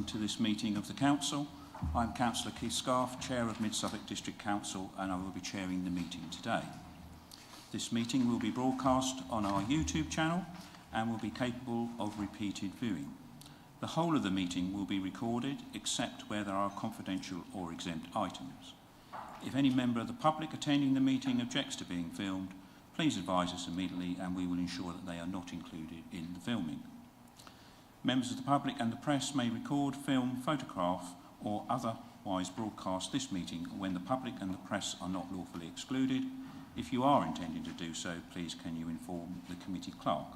To this meeting of the Council. I'm Councillor Keith Scarf, Chair of Mid-Suffolk District Council, and I will be chairing the meeting today. This meeting will be broadcast on our YouTube channel and will be capable of repeated viewing. The whole of the meeting will be recorded except where there are confidential or exempt items. If any member of the public attending the meeting objects to being filmed, please advise us immediately and we will ensure that they are not included in the filming. Members of the public and the press may record, film, photograph or otherwise broadcast this meeting when the public and the press are not lawfully excluded. If you are intending to do so, please can you inform the committee clerk.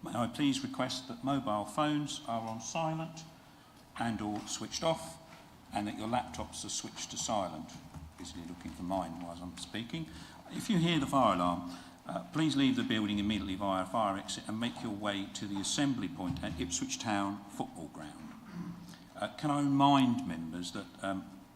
May I please request that mobile phones are on silent and or switched off, and that your laptops are switched to silent. Busily looking for mine while I'm speaking. If you hear the fire alarm, please leave the building immediately via fire exit and make your way to the assembly point at Ipswich Town Football Ground. Can I remind members that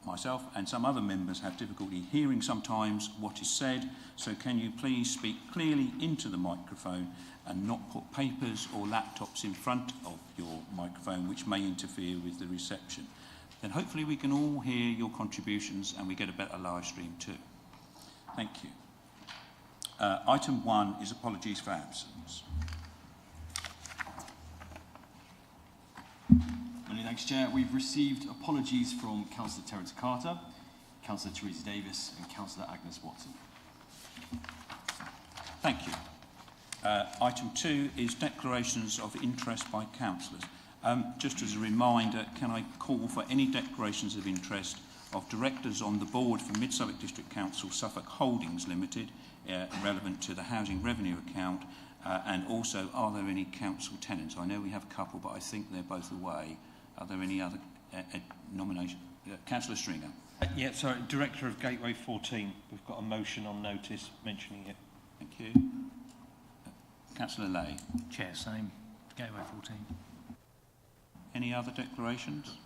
myself and some other members have difficulty hearing sometimes what is said, so can you please speak clearly into the microphone and not put papers or laptops in front of your microphone which may interfere with the reception. Then hopefully we can all hear your contributions and we get a better live stream too. Thank you. Item 1 is apologies for absence. Many thanks, Chair. We've received apologies from Councillor Terence Carter, Councillor Teresa Davis and Councillor Agnes Watson. Thank you. Item 2 is declarations of interest by councillors. Just as a reminder, can I call for any declarations of interest of directors on the board for Mid-Suffolk District Council Suffolk Holdings Limited, relevant to the housing revenue account, and also are there any council tenants? I know we have a couple, but I think they're both away. Are there any other nominations? Councillor Stringer. Yeah, sorry, Director of Gateway 14. We've got a motion on notice mentioning it. Thank you. Councillor Lay. Chair, same. Gateway 14. Any other declarations?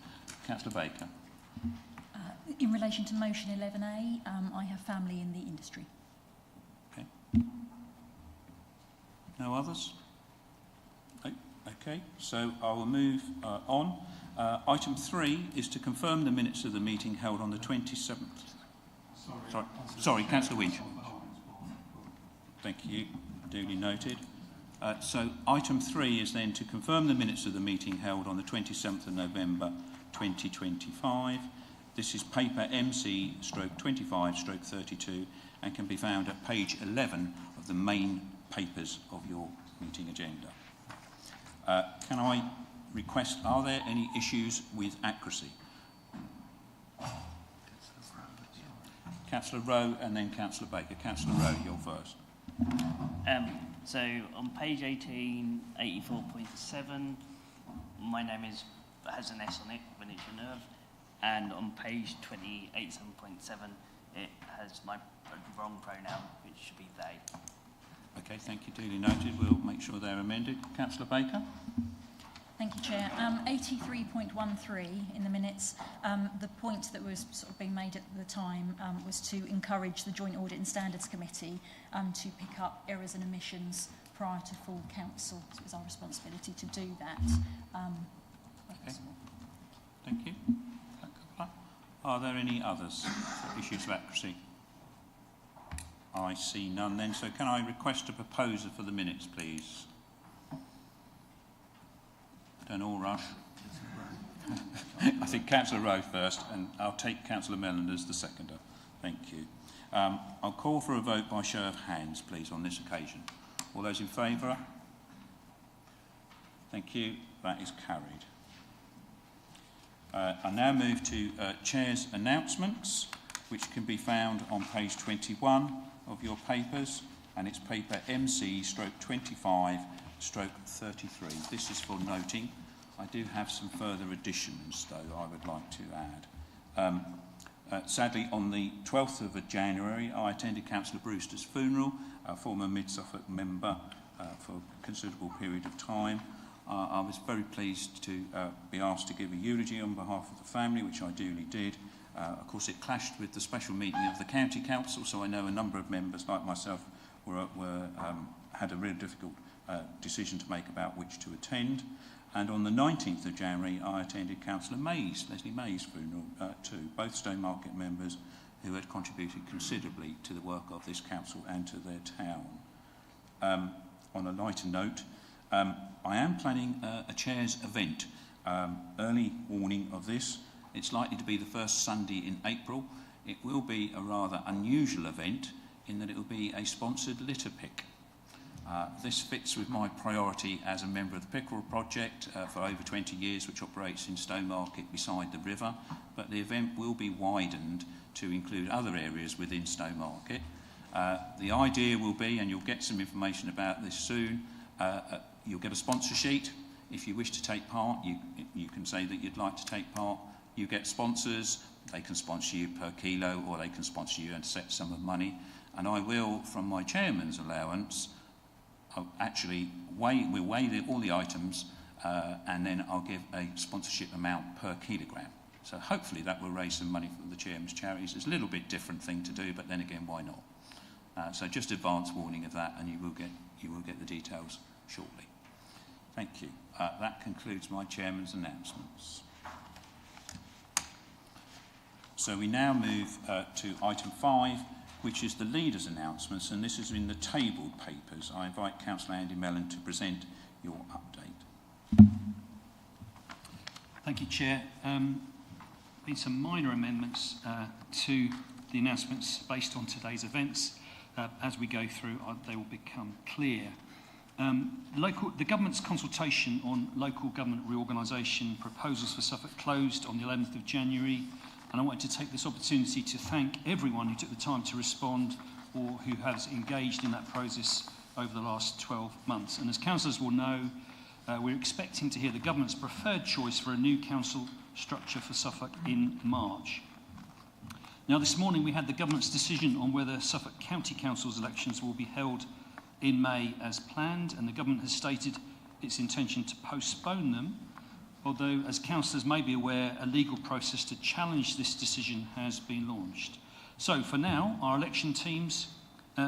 Councillor Baker. In relation to motion 11A, I have family in the industry. Okay. No others? Oh, okay, so I will move on. Item 3 is to confirm the minutes of the meeting held on the 27th. Sorry, Councillor Winch. Thank you, duly noted. So item 3 is then to confirm the minutes of the meeting held on the 27th of November 2025. This is paper MC/25/32 and can be found at page 11 of the main papers of your meeting agenda. Can I request, are there any issues with accuracy? Councillor Rowe and then Councillor Baker. Councillor Rowe, you're first. So on page 18, 84.7, my name has an S on it, Venetia Nerve, and on page 27.7, it has my wrong pronoun, which should be they. Okay, thank you, duly noted. We'll make sure they're amended. Councillor Baker. Thank you, Chair. 83.13 in the minutes, the point that was sort of being made at the time was to encourage the Joint Audit and Standards Committee to pick up errors and omissions prior to full council. So it was our responsibility to do that. Okay. Thank you. Are there any others for issues of accuracy? I see none then. So can I request a proposer for the minutes, please? Don't all rush. I think Councillor Rowe first, and I'll take Councillor Mellon as the seconder. Thank you. I'll call for a vote by show of hands, please, on this occasion. All those in favour? Thank you. That is carried. I now move to Chair's announcements, which can be found on page 21 of your papers, and it's paper MC/25/33. This is for noting. I do have some further additions, though, I would like to add. Sadly, on the 12th of January, I attended Councillor Brewster's funeral, a former Mid-Suffolk member for a considerable period of time. I was very pleased to be asked to give a eulogy on behalf of the family, which I duly did. Of course, it clashed with the special meeting of the County Council, so I know a number of members, like myself, had a real difficult decision to make about which to attend. And on the 19th of January, I attended Councillor Leslie May's funeral too, both Stowmarket members who had contributed considerably to the work of this council and to their town. On a lighter note, I am planning a chair's event. Early warning of this, it's likely to be the first Sunday in April. It will be a rather unusual event in that it will be a sponsored litter pick. This fits with my priority as a member of the Pickerel Project for over 20 years, which operates in Stowmarket beside the river, but the event will be widened to include other areas within Stowmarket. The idea will be, and you'll get some information about this soon, you'll get a sponsor sheet. If you wish to take part, you can say that you'd like to take part. You get sponsors, they can sponsor you per kilo, or they can sponsor you and set sum of money. And I will, from my chairman's allowance, we'll weigh all the items and then I'll give a sponsorship amount per kilogram. So hopefully that will raise some money for the chairman's charities. It's a little bit different thing to do, but then again, why not? So just advance warning of that, and you will get the details shortly. Thank you. That concludes my chairman's announcements. So we now move to item 5, which is the leader's announcements, and this is in the tabled papers. I invite Councillor Andy Mellon to present your update. Thank you, Chair. Been some minor amendments to the announcements based on today's events. As we go through, they will become clear. The government's consultation on local government reorganisation proposals for Suffolk closed on the 11th of January, and I wanted to take this opportunity to thank everyone who took the time to respond or who has engaged in that process over the last 12 months. And as councillors will know, we're expecting to hear the government's preferred choice for a new council structure for Suffolk in March. Now, this morning we had the government's decision on whether Suffolk County Council's elections will be held in May as planned, and the government has stated its intention to postpone them, although, as councillors may be aware, a legal process to challenge this decision has been launched. So, for now, our election teams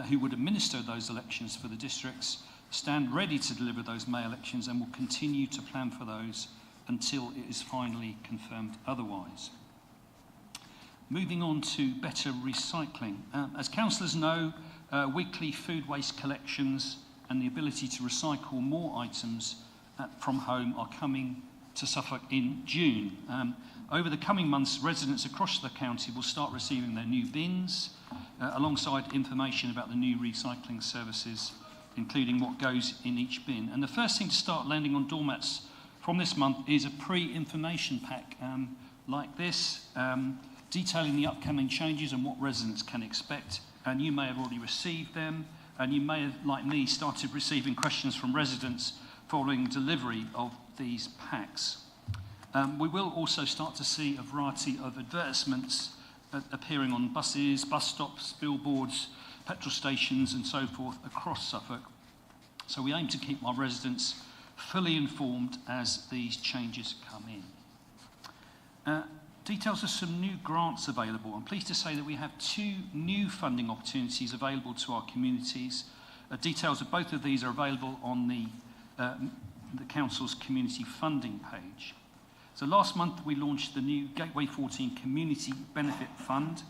who would administer those elections for the districts stand ready to deliver those May elections and will continue to plan for those until it is finally confirmed otherwise. Moving on to better recycling. As councillors know, weekly food waste collections and the ability to recycle more items from home are coming to Suffolk in June. Over the coming months, residents across the county will start receiving their new bins, alongside information about the new recycling services, including what goes in each bin. And the first thing to start landing on doormats from this month is a pre-information pack like this, detailing the upcoming changes and what residents can expect. And you may have already received them, and you may have, like me, started receiving questions from residents following delivery of these packs. We will also start to see a variety of advertisements appearing on buses, bus stops, billboards, petrol stations and so forth across Suffolk. So we aim to keep our residents fully informed as these changes come in. Details of some new grants available. I'm pleased to say that we have 2 new funding opportunities available to our communities. Details of both of these are available on the Council's community funding page. So last month we launched the new Gateway 14 Community Benefit Fund.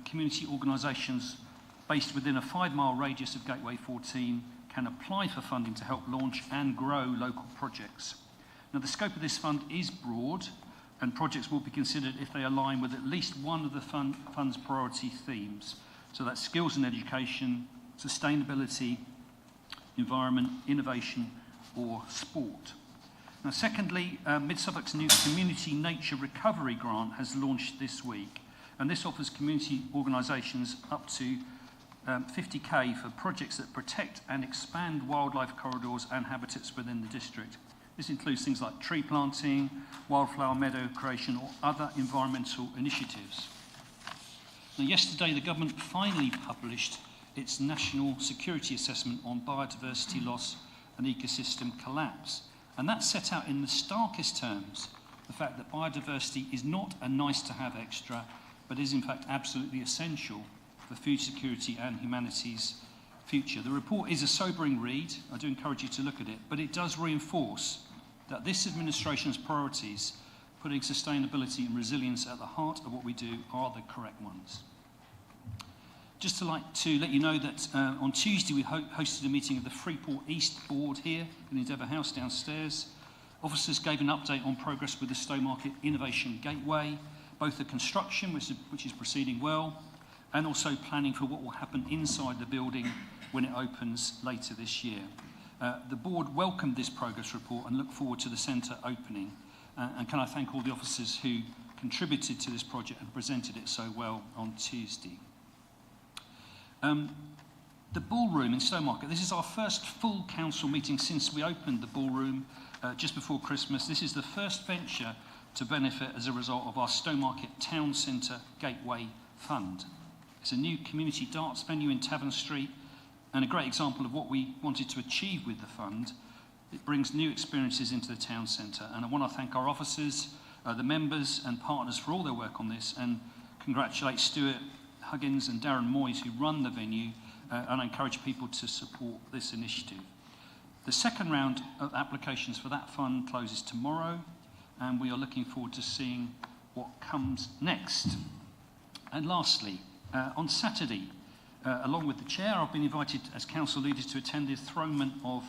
Community organisations based within a 5-mile radius of Gateway 14 can apply for funding to help launch and grow local projects. Now, the scope of this fund is broad, and projects will be considered if they align with at least one of the fund's priority themes. So that's skills and education, sustainability, environment, innovation, or sport. Now, secondly, Mid-Suffolk's new Community Nature Recovery Grant has launched this week, and this offers community organisations up to 50k for projects that protect and expand wildlife corridors and habitats within the district. This includes things like tree planting, wildflower meadow creation, or other environmental initiatives. Now, yesterday, the government finally published its National Security Assessment on Biodiversity Loss and Ecosystem Collapse. And that set out in the starkest terms the fact that biodiversity is not a nice-to-have extra, but is in fact absolutely essential for food security and humanity's future. The report is a sobering read. I do encourage you to look at it, but it does reinforce that this administration's priorities, putting sustainability and resilience at the heart of what we do, are the correct ones. Just to let you know that on Tuesday we hosted a meeting of the Freeport East Board here in Endeavour House downstairs. Officers gave an update on progress with the Stowmarket Innovation Gateway, both the construction, which is proceeding well, and also planning for what will happen inside the building when it opens later this year. The board welcomed this progress report and look forward to the centre opening. And can I thank all the officers who contributed to this project and presented it so well on Tuesday. The ballroom in Stowmarket, this is our first full council meeting since we opened the ballroom just before Christmas. This is the first venture to benefit as a result of our Stowmarket Town Centre Gateway Fund. It's a new community darts venue in Tavern Street and a great example of what we wanted to achieve with the fund. It brings new experiences into the town centre, and I want to thank our officers, the members and partners for all their work on this, and congratulate Stuart Huggins and Darren Moyes who run the venue, and I encourage people to support this initiative. The second round of applications for that fund closes tomorrow, and we are looking forward to seeing what comes next. And lastly, on Saturday, along with the chair, I've been invited as council leader to attend the enthronement of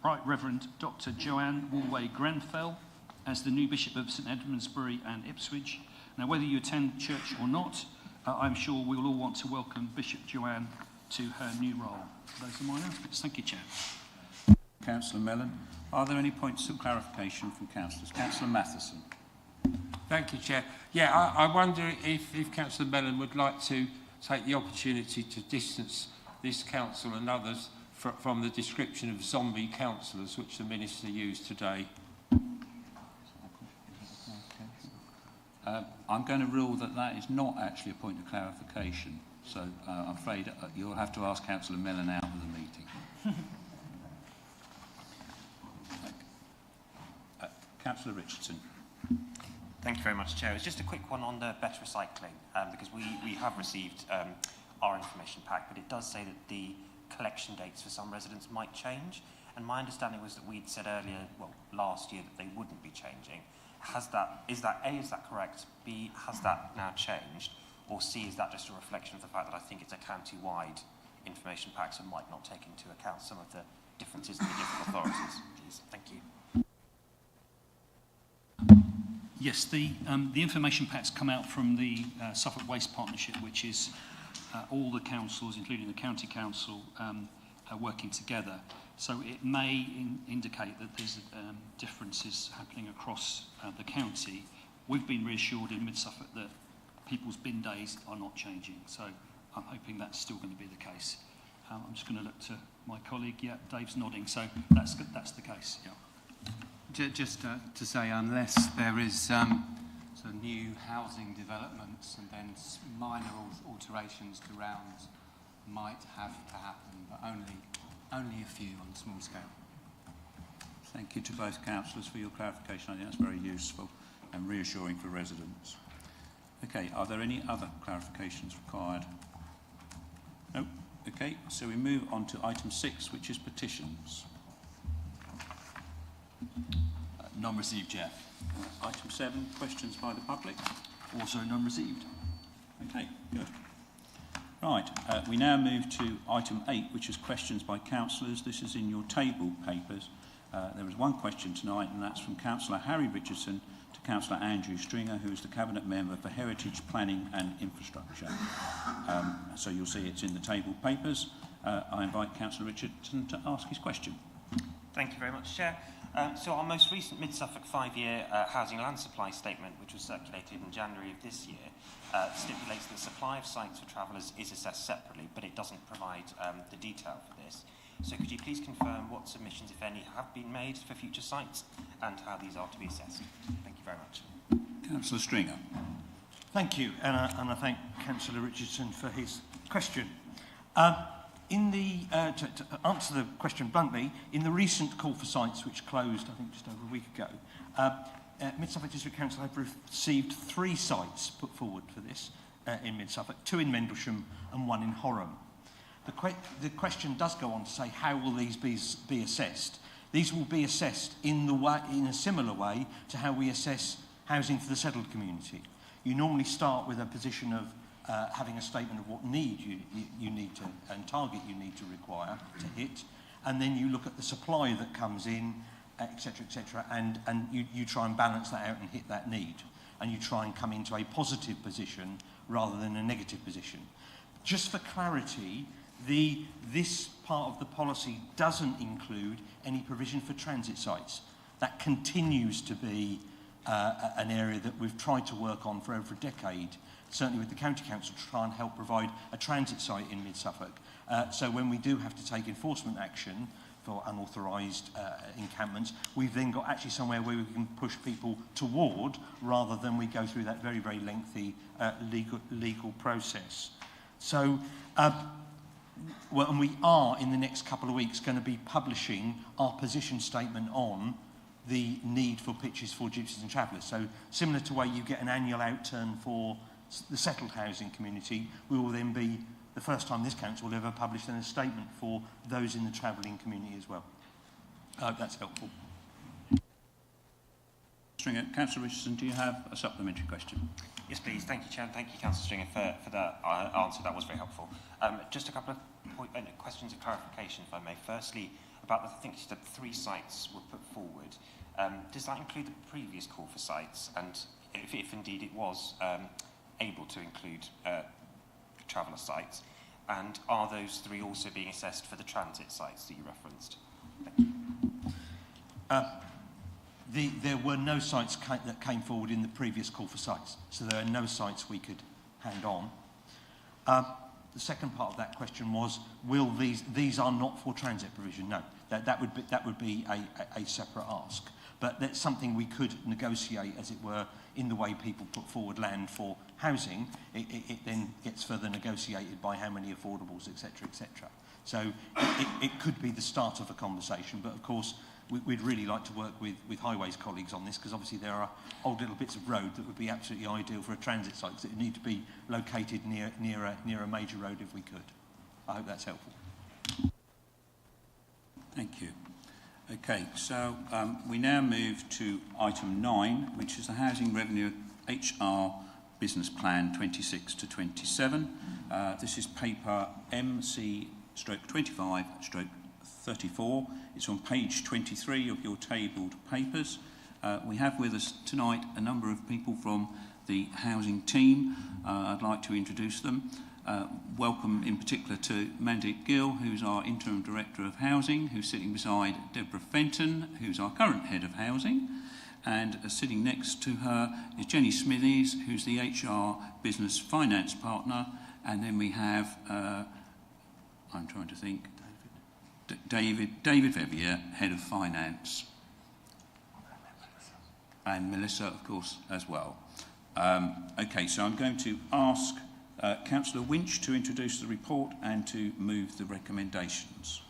Right Reverend Dr. Joanne Woolway Grenfell as the new Bishop of St Edmundsbury and Ipswich. Now, whether you attend church or not, I'm sure we will all want to welcome Bishop Joanne to her new role. Those are my announcements. Thank you, Chair. Councillor Mellon. Are there any points of clarification from councillors? Councillor Matheson. Thank you, Chair. Yeah, I wonder if Councillor Mellon would like to take the opportunity to distance this council and others from the description of zombie councillors which the Minister used today. I'm going to rule that is not actually a point of clarification, so I'm afraid you'll have to ask Councillor Mellon out of the meeting. Councillor Richardson. Thank you very much, Chair. It's just a quick one on the better recycling, because we have received our information pack, but it does say that the collection dates for some residents might change, and my understanding was that we'd said earlier, well, last year, that they wouldn't be changing. Is that correct? B, has that now changed? Or C, is that just a reflection of the fact that I think it's a county-wide information pack, so might not take into account some of the differences in the different authorities? Please. Thank you. Yes, the information packs come out from the Suffolk Waste Partnership, which is all the councils, including the County Council, are working together. So it may indicate that there's differences happening across the county. We've been reassured in Mid-Suffolk that people's bin days are not changing, so I'm hoping that's still going to be the case. I'm just going to look to my colleague. Yeah, Dave's nodding, so that's the case. Yeah. Just to say, unless there is some new housing developments and then minor alterations to rounds might have to happen, but only a few on a small scale. Thank you to both councillors for your clarification. I think that's very useful and reassuring for residents. Okay, are there any other clarifications required? No? Okay, so we move on to item 6, which is petitions. None received, Chair. Item 7, questions by the public. Also none received. Okay, good. Right, we now move to item 8, which is questions by councillors. This is in your table papers. There is one question tonight, and that's from Councillor Harry Richardson to Councillor Andrew Stringer, who is the Cabinet Member for Heritage Planning and Infrastructure. So you'll see it's in the table papers. I invite Councillor Richardson to ask his question. Thank you very much, Chair. So our most recent Mid-Suffolk 5-year housing land supply statement, which was circulated in January of this year, stipulates that the supply of sites for travellers is assessed separately, but it doesn't provide the detail for this. So could you please confirm what submissions, if any, have been made for future sites and how these are to be assessed? Thank you very much. Councillor Stringer. Thank you, and I thank Councillor Richardson for his question. To answer the question bluntly, in the recent call for sites, which closed, I think, just over a week ago, Mid-Suffolk District Council have received 3 sites put forward for this in Mid-Suffolk, 2 in Mendlesham and 1 in Horham. The question does go on to say, how will these be assessed? These will be assessed in a similar way to how we assess housing for the settled community. You normally start with a position of having a statement of what need you need to, and target you need to require to hit, and then you look at the supply that comes in, etc., and you try and balance that out and hit that need, and you try and come into a positive position rather than a negative position. Just for clarity, this part of the policy doesn't include any provision for transit sites. That continues to be an area that we've tried to work on for over a decade, certainly with the County Council, to try and help provide a transit site in Mid-Suffolk. So when we do have to take enforcement action for unauthorised encampments, we've then got actually somewhere where we can push people toward, rather than we go through that very, very lengthy legal process. So, well, and we are, in the next couple of weeks, going to be publishing our position statement on the need for pitches for gypsies and travellers. So similar to where you get an annual outturn for the settled housing community, we will then be the first time this council will ever publish a statement for those in the travelling community as well. I hope that's helpful. Stringer, Councillor Richardson, do you have a supplementary question? Yes, please. Thank you, Chair, and thank you, Councillor Stringer, for that answer. That was very helpful. Just a couple of questions of clarification, if I may. Firstly, about I think you said 3 sites were put forward. Does that include the previous call for sites? And if indeed it was able to include traveller sites, and are those 3 also being assessed for the transit sites that you referenced? Thank you. There were no sites that came forward in the previous call for sites, so there are no sites we could hand on. The second part of that question was, will these are not for transit provision? No, that would be a separate ask. But that's something we could negotiate, as it were, in the way people put forward land for housing. It then gets further negotiated by how many affordables, etc., etc. So it could be the start of a conversation, but of course we'd really like to work with Highways colleagues on this, because obviously there are old little bits of road that would be absolutely ideal for a transit site, because it would need to be located near a major road if we could. I hope that's helpful. Thank you. Okay, so we now move to item 9, which is the Housing Revenue HR Business Plan 26 to 27. This is paper MC/25/34. It's on page 23 of your tabled papers. We have with us tonight a number of people from the housing team. I'd like to introduce them. Welcome in particular to Mandip Gill, who's our Interim Director of Housing, who's sitting beside Deborah Fenton, who's our current Head of Housing. And sitting next to her is Jenny Smithies, who's the HR Business Finance Partner. And then we have, I'm trying to think, David Vevier, Head of Finance. And Melissa, of course, as well. Okay, so I'm going to ask Councillor Winch to introduce the report and to move the recommendations.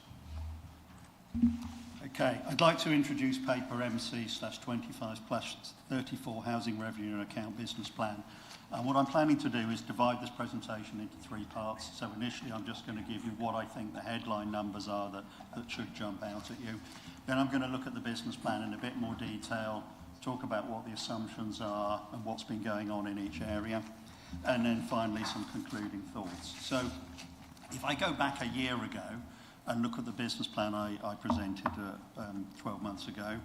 Okay, I'd like to introduce paper MC/25/34 Housing Revenue and Account Business Plan. What I'm planning to do is divide this presentation into 3 parts. So initially I'm just going to give you what I think the headline numbers are that should jump out at you. Then I'm going to look at the business plan in a bit more detail, talk about what the assumptions are and what's been going on in each area. And then finally some concluding thoughts. So if I go back a year ago and look at the business plan I presented 12 months ago,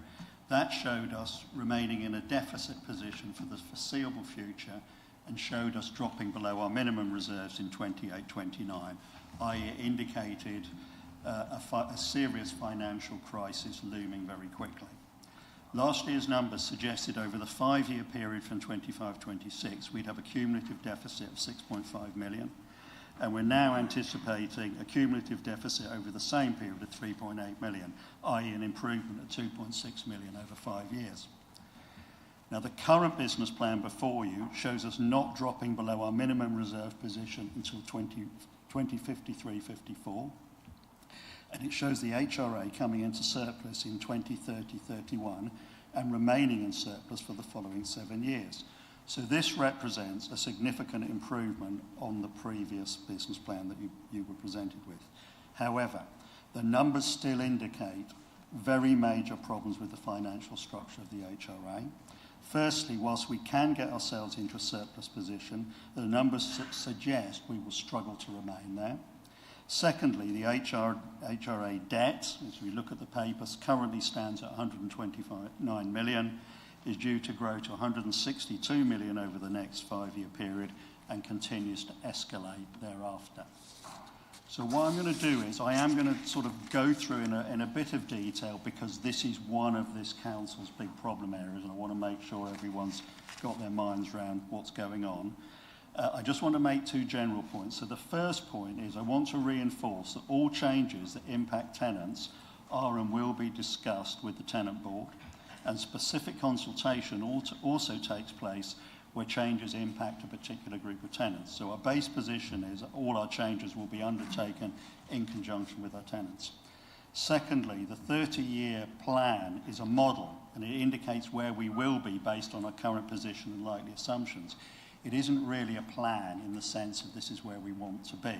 that showed us remaining in a deficit position for the foreseeable future and showed us dropping below our minimum reserves in 28-29, i.e. it indicated a serious financial crisis looming very quickly. Last year's numbers suggested over the 5-year period from 25-26 we'd have a cumulative deficit of 6.5 million, and we're now anticipating a cumulative deficit over the same period of 3.8 million, i.e. an improvement of 2.6 million over 5 years. Now the current business plan before you shows us not dropping below our minimum reserve position until 2053-54. And it shows the HRA coming into surplus in 2030-31 and remaining in surplus for the following 7 years. So this represents a significant improvement on the previous business plan that you were presented with. However, the numbers still indicate very major problems with the financial structure of the HRA. Firstly, whilst we can get ourselves into a surplus position, the numbers suggest we will struggle to remain there. Secondly, the HRA debt, as we look at the papers, currently stands at 129 million, is due to grow to 162 million over the next 5-year period and continues to escalate thereafter. So what I'm going to do is I am going to sort of go through in a bit of detail, because this is one of this council's big problem areas, and I want to make sure everyone's got their minds around what's going on. I just want to make 2 general points. So the first point is I want to reinforce that all changes that impact tenants are and will be discussed with the tenant board, and specific consultation also takes place where changes impact a particular group of tenants. So our base position is that all our changes will be undertaken in conjunction with our tenants. Secondly, the 30-year plan is a model, and it indicates where we will be based on our current position and likely assumptions. It isn't really a plan in the sense of this is where we want to be.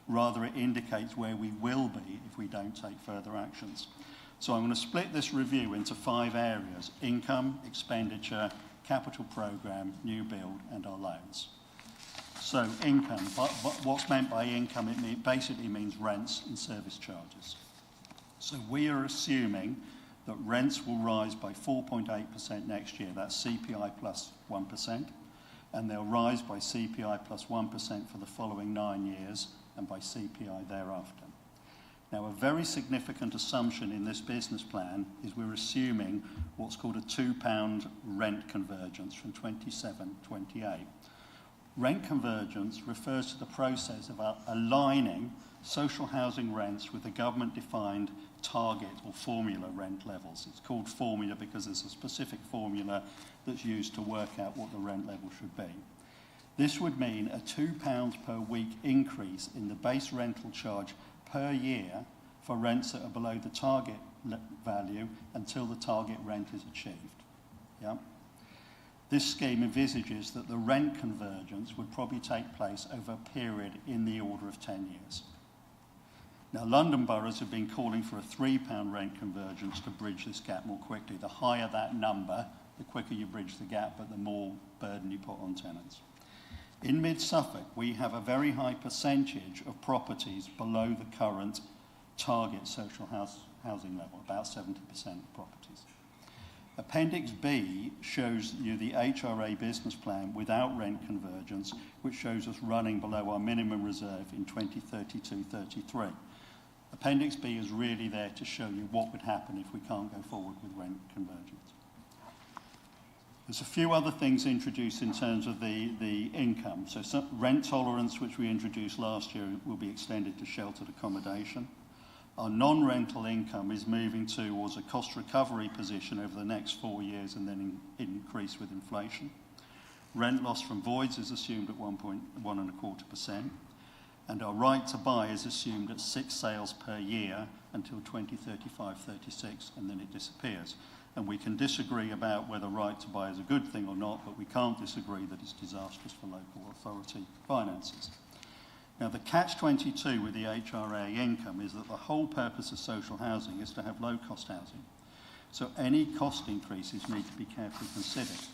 Rather, it indicates where we will be if we don't take further actions. So I'm going to split this review into 5 areas: income, expenditure, capital programme, new build, and our loans. So income, what's meant by income, it basically means rents and service charges. So we are assuming that rents will rise by 4.8% next year. That's CPI plus 1%. And they'll rise by CPI plus 1% for the following 9 years and by CPI thereafter. Now, a very significant assumption in this business plan is we're assuming what's called a £2 rent convergence from 27-28. Rent convergence refers to the process of aligning social housing rents with the government-defined target or formula rent levels. It's called formula because there's a specific formula that's used to work out what the rent level should be. This would mean a £2 per week increase in the base rental charge per year for rents that are below the target value until the target rent is achieved. Yeah? This scheme envisages that the rent convergence would probably take place over a period in the order of 10 years. Now, London boroughs have been calling for a £3 rent convergence to bridge this gap more quickly. The higher that number, the quicker you bridge the gap, but the more burden you put on tenants. In mid-Suffolk, we have a very high percentage of properties below the current target social housing level, about 70% of properties. Appendix B shows you the HRA business plan without rent convergence, which shows us running below our minimum reserve in 2032-33. Appendix B is really there to show you what would happen if we can't go forward with rent convergence. There's a few other things introduced in terms of the income. So some rent tolerance, which we introduced last year, will be extended to sheltered accommodation. Our non-rental income is moving towards a cost recovery position over the next 4 years and then increase with inflation. Rent loss from voids is assumed at 1.25%. And our right to buy is assumed at 6 sales per year until 2035-36, and then it disappears. And we can disagree about whether right to buy is a good thing or not, but we can't disagree that it's disastrous for local authority finances. Now, the catch-22 with the HRA income is that the whole purpose of social housing is to have low-cost housing. So any cost increases need to be carefully considered.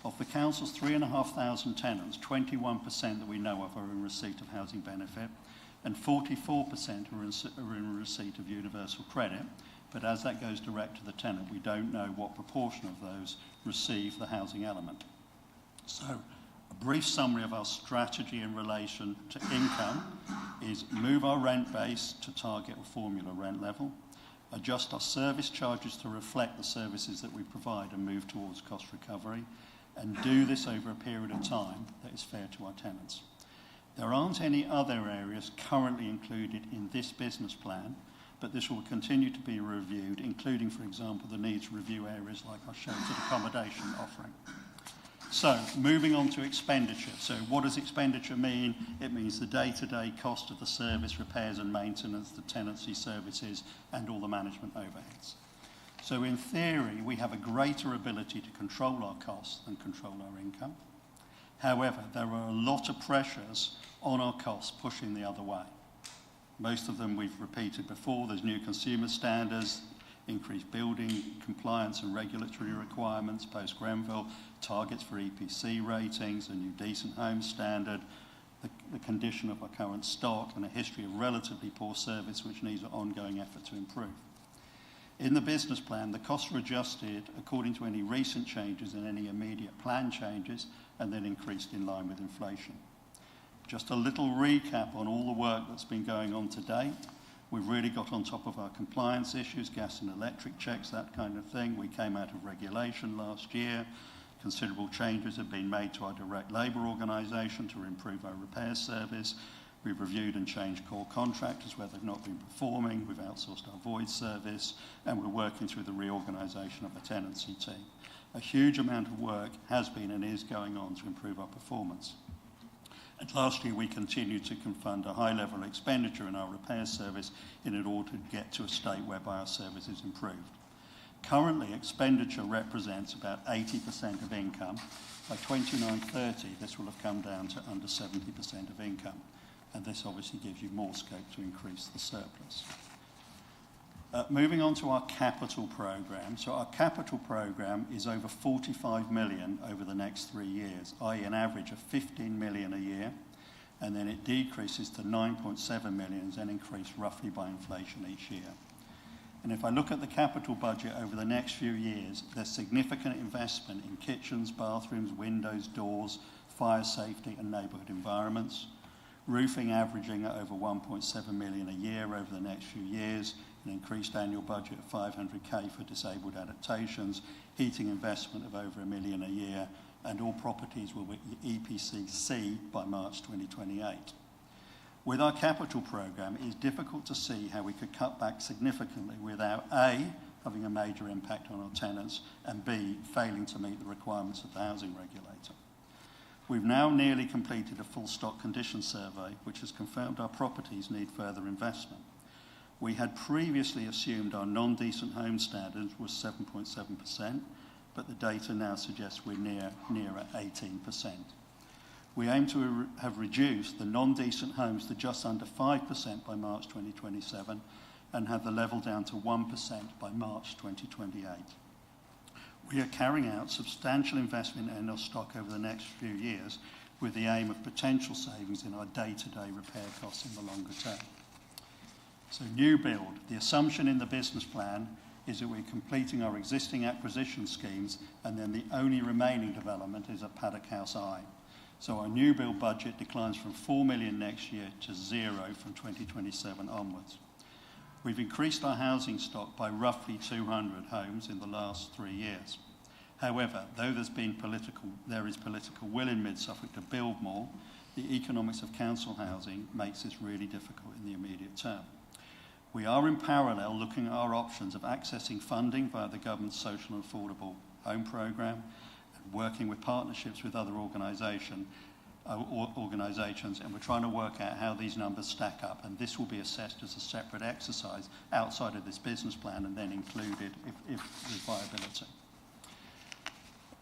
Of the council's 3,500 tenants, 21% that we know of are in receipt of housing benefit, and 44% are in receipt of universal credit. But as that goes direct to the tenant, we don't know what proportion of those receive the housing element. So a brief summary of our strategy in relation to income is move our rent base to target a formula rent level, adjust our service charges to reflect the services that we provide and move towards cost recovery, and do this over a period of time that is fair to our tenants. There aren't any other areas currently included in this business plan, but this will continue to be reviewed, including, for example, the needs review areas like our sheltered accommodation offering. So, moving on to expenditure. So, what does expenditure mean? It means the day-to-day cost of the service, repairs and maintenance, the tenancy services, and all the management overheads. So, in theory, we have a greater ability to control our costs than control our income. However, there are a lot of pressures on our costs pushing the other way. Most of them we've repeated before. There's new consumer standards, increased building compliance and regulatory requirements, post-Grenfell, targets for EPC ratings, a new decent home standard, the condition of our current stock, and a history of relatively poor service which needs an ongoing effort to improve. In the business plan, the costs were adjusted according to any recent changes and any immediate plan changes, and then increased in line with inflation. Just a little recap on all the work that's been going on to date. We've really got on top of our compliance issues, gas and electric checks, that kind of thing. We came out of regulation last year. Considerable changes have been made to our direct labour organisation to improve our repair service. We've reviewed and changed core contractors where they've not been performing. We've outsourced our void service, and we're working through the reorganisation of the tenancy team. A huge amount of work has been and is going on to improve our performance. And last year, we continued to fund a high level of expenditure in our repair service in order to get to a state whereby our service is improved. Currently, expenditure represents about 80% of income. By 29-30, this will have come down to under 70% of income. And this obviously gives you more scope to increase the surplus. Moving on to our capital programme. So our capital programme is over 45 million over the next 3 years, i.e. an average of 15 million a year, and then it decreases to 9.7 million and increased roughly by inflation each year. And if I look at the capital budget over the next few years, there's significant investment in kitchens, bathrooms, windows, doors, fire safety and neighbourhood environments. Roofing averaging at over 1.7 million a year over the next few years, an increased annual budget of 500k for disabled adaptations, heating investment of over £1 million a year, and all properties will be EPC C by March 2028. With our capital programme, it is difficult to see how we could cut back significantly without A, having a major impact on our tenants, and B, failing to meet the requirements of the housing regulator. We've now nearly completed a full stock condition survey, which has confirmed our properties need further investment. We had previously assumed our non-decent home standards was 7.7%, but the data now suggests we're nearer 18%. We aim to have reduced the non-decent homes to just under 5% by March 2027 and have the level down to 1% by March 2028. We are carrying out substantial investment in our stock over the next few years with the aim of potential savings in our day-to-day repair costs in the longer term. So new build, the assumption in the business plan is that we're completing our existing acquisition schemes and then the only remaining development is at Paddock House I. So our new build budget declines from 4 million next year to 0 from 2027 onwards. We've increased our housing stock by roughly 200 homes in the last 3 years. However, though there is political will in Mid-Suffolk to build more, the economics of council housing makes this really difficult in the immediate term. We are in parallel looking at our options of accessing funding via the government's social and affordable home programme and working with partnerships with other organisations, and we're trying to work out how these numbers stack up, and this will be assessed as a separate exercise outside of this business plan and then included if there's viability.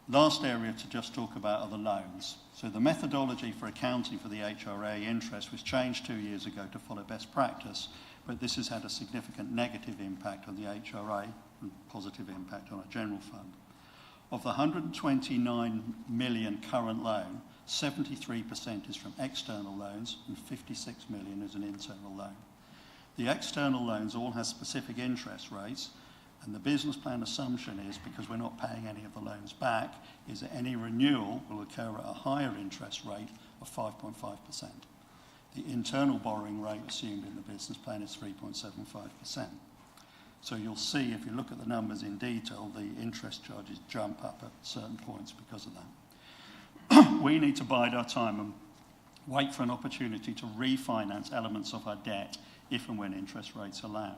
Last area to just talk about are the loans. So the methodology for accounting for the HRA interest was changed 2 years ago to follow best practice, but this has had a significant negative impact on the HRA and positive impact on our general fund. Of the 129 million current loan, 73% is from external loans and 56 million is an internal loan. The external loans all have specific interest rates, and the business plan assumption is, because we're not paying any of the loans back, is that any renewal will occur at a higher interest rate of 5.5%. The internal borrowing rate assumed in the business plan is 3.75%. So you'll see, if you look at the numbers in detail, the interest charges jump up at certain points because of that. We need to bide our time and wait for an opportunity to refinance elements of our debt if and when interest rates allow.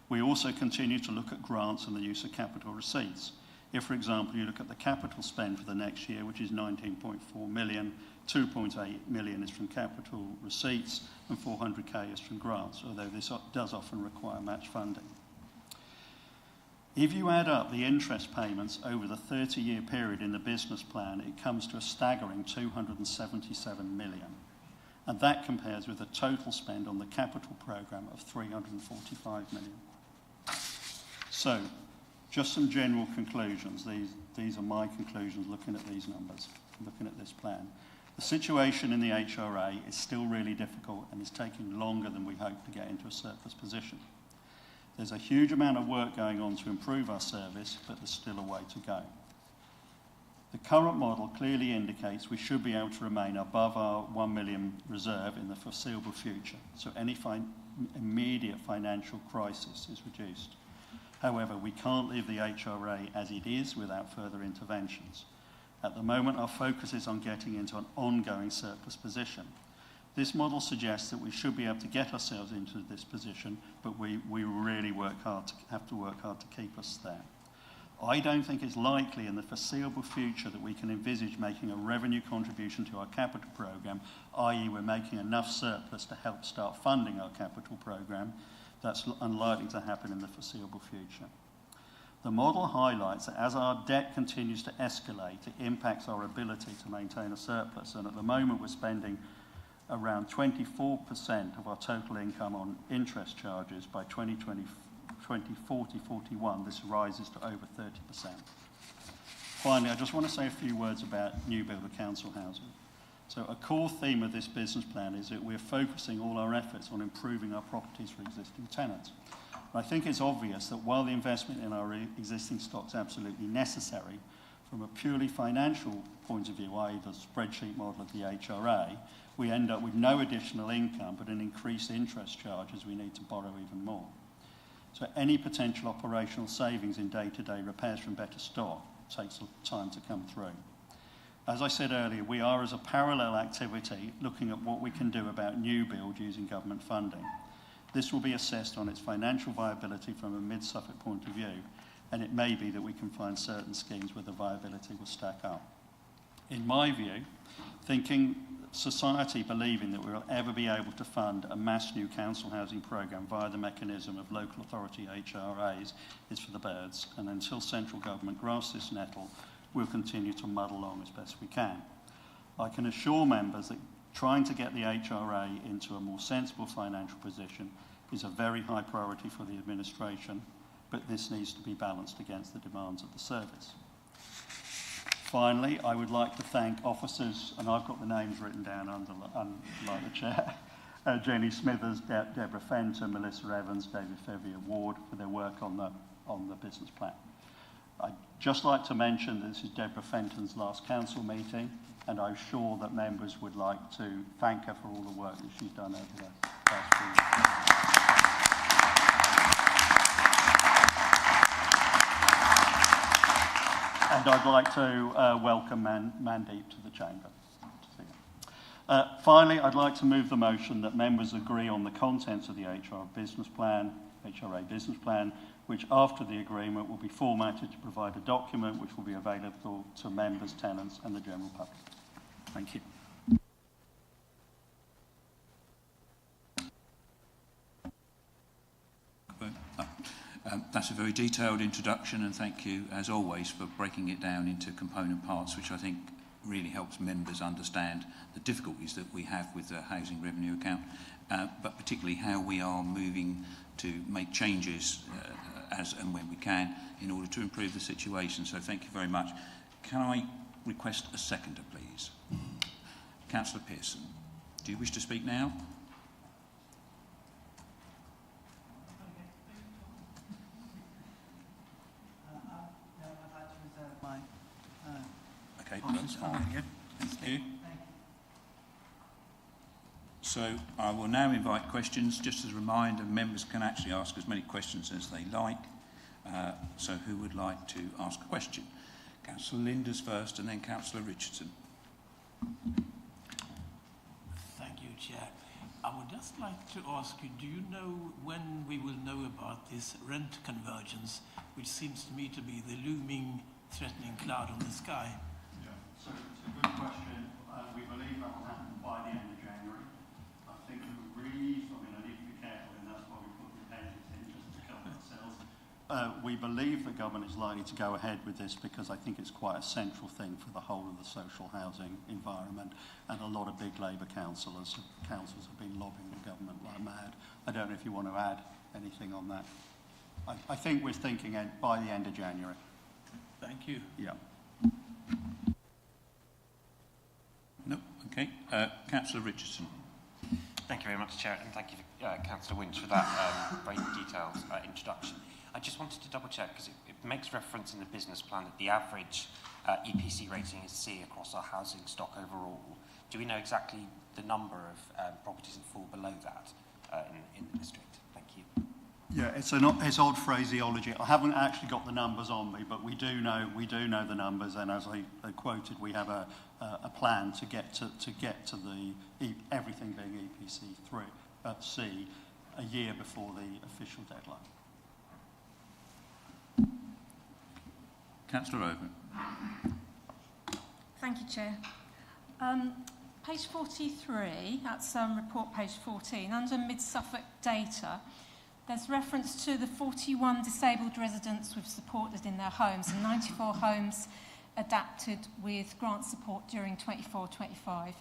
We also continue to look at grants and the use of capital receipts. If, for example, you look at the capital spend for the next year, which is 19.4 million, 2.8 million is from capital receipts and 400k is from grants, although this does often require match funding. If you add up the interest payments over the 30-year period in the business plan, it comes to a staggering 277 million. And that compares with a total spend on the capital programme of 345 million. So, just some general conclusions. These are my conclusions looking at these numbers, looking at this plan. The situation in the HRA is still really difficult and is taking longer than we hoped to get into a surplus position. There's a huge amount of work going on to improve our service, but there's still a way to go. The current model clearly indicates we should be able to remain above our 1 million reserve in the foreseeable future, so any immediate financial crisis is reduced. However, we can't leave the HRA as it is without further interventions. At the moment, our focus is on getting into an ongoing surplus position. This model suggests that we should be able to get ourselves into this position, but we really have to work hard to keep us there. I don't think it's likely in the foreseeable future that we can envisage making a revenue contribution to our capital programme, i.e. we're making enough surplus to help start funding our capital programme. That's unlikely to happen in the foreseeable future. The model highlights that as our debt continues to escalate, it impacts our ability to maintain a surplus, and at the moment we're spending around 24% of our total income on interest charges. By 2040-41, this rises to over 30%. Finally, I just want to say a few words about new build of council housing. So a core theme of this business plan is that we're focusing all our efforts on improving our properties for existing tenants. I think it's obvious that while the investment in our existing stock is absolutely necessary, from a purely financial point of view, i.e. the spreadsheet model of the HRA, we end up with no additional income but an increased interest charge as we need to borrow even more. So any potential operational savings in day-to-day repairs from better stock takes time to come through. As I said earlier, we are, as a parallel activity, looking at what we can do about new build using government funding. This will be assessed on its financial viability from a mid-Suffolk point of view, and it may be that we can find certain schemes where the viability will stack up. In my view, society believing that we will ever be able to fund a mass new council housing programme via the mechanism of local authority HRAs is for the birds, and until central government grasps this nettle, we'll continue to muddle along as best we can. I can assure members that trying to get the HRA into a more sensible financial position is a very high priority for the administration, but this needs to be balanced against the demands of the service. Finally, I would like to thank officers, and I've got the names written down like the chair, Jenny Smithers, Deborah Fenton, Melissa Evans, David Fevier Ward, for their work on the business plan. I'd just like to mention that this is Deborah Fenton's last council meeting, and I'm sure that members would like to thank her for all the work that she's done over the past few years. And I'd like to welcome Mandeep to the chamber. Finally, I'd like to move the motion that members agree on the contents of the HRA business plan, which after the agreement will be formatted to provide a document which will be available to members, tenants and the general public. Thank you. That's a very detailed introduction, and thank you, as always, for breaking it down into component parts, which I think really helps members understand the difficulties that we have with the housing revenue account, but particularly how we are moving to make changes as and when we can in order to improve the situation. So thank you very much. Can I request a seconder, please? Councillor Pearson, do you wish to speak now? Okay, thank you. So I will now invite questions. Just as a reminder, members can actually ask as many questions as they like. So who would like to ask a question? Councillor Linders first, and then Councillor Richardson. Thank you, Chair. I would just like to ask you, do you know when we will know about this rent convergence, which seems to me to be the looming, threatening cloud on the sky? Yeah, so it's a good question. We believe that will happen by the end of January. I think I need to be careful, and that's why we put the pensions in, just to cover ourselves. We believe the government is likely to go ahead with this because I think it's quite a central thing for the whole of the social housing environment, and a lot of big Labour councils have been lobbying the government like mad. I don't know if you want to add anything on that. I think we're thinking by the end of January. Thank you. Yeah. No, okay. Councillor Richardson. Thank you very much, Chair, and thank you, Councillor Winch, for that very detailed introduction. I just wanted to double check, because it makes reference in the business plan that the average EPC rating is C across our housing stock overall. Do we know exactly the number of properties that fall below that in the district? Thank you. Yeah, it's odd phraseology. I haven't actually got the numbers on me, but we do know the numbers, and as I quoted, we have a plan to get to the everything being EPC 3 at C a year before the official deadline. Councillor Owen. Thank you, Chair. Page 43, that's report page 14, under Mid-Suffolk data, there's reference to the 41 disabled residents we've supported in their homes and 94 homes adapted with grant support during 24-25.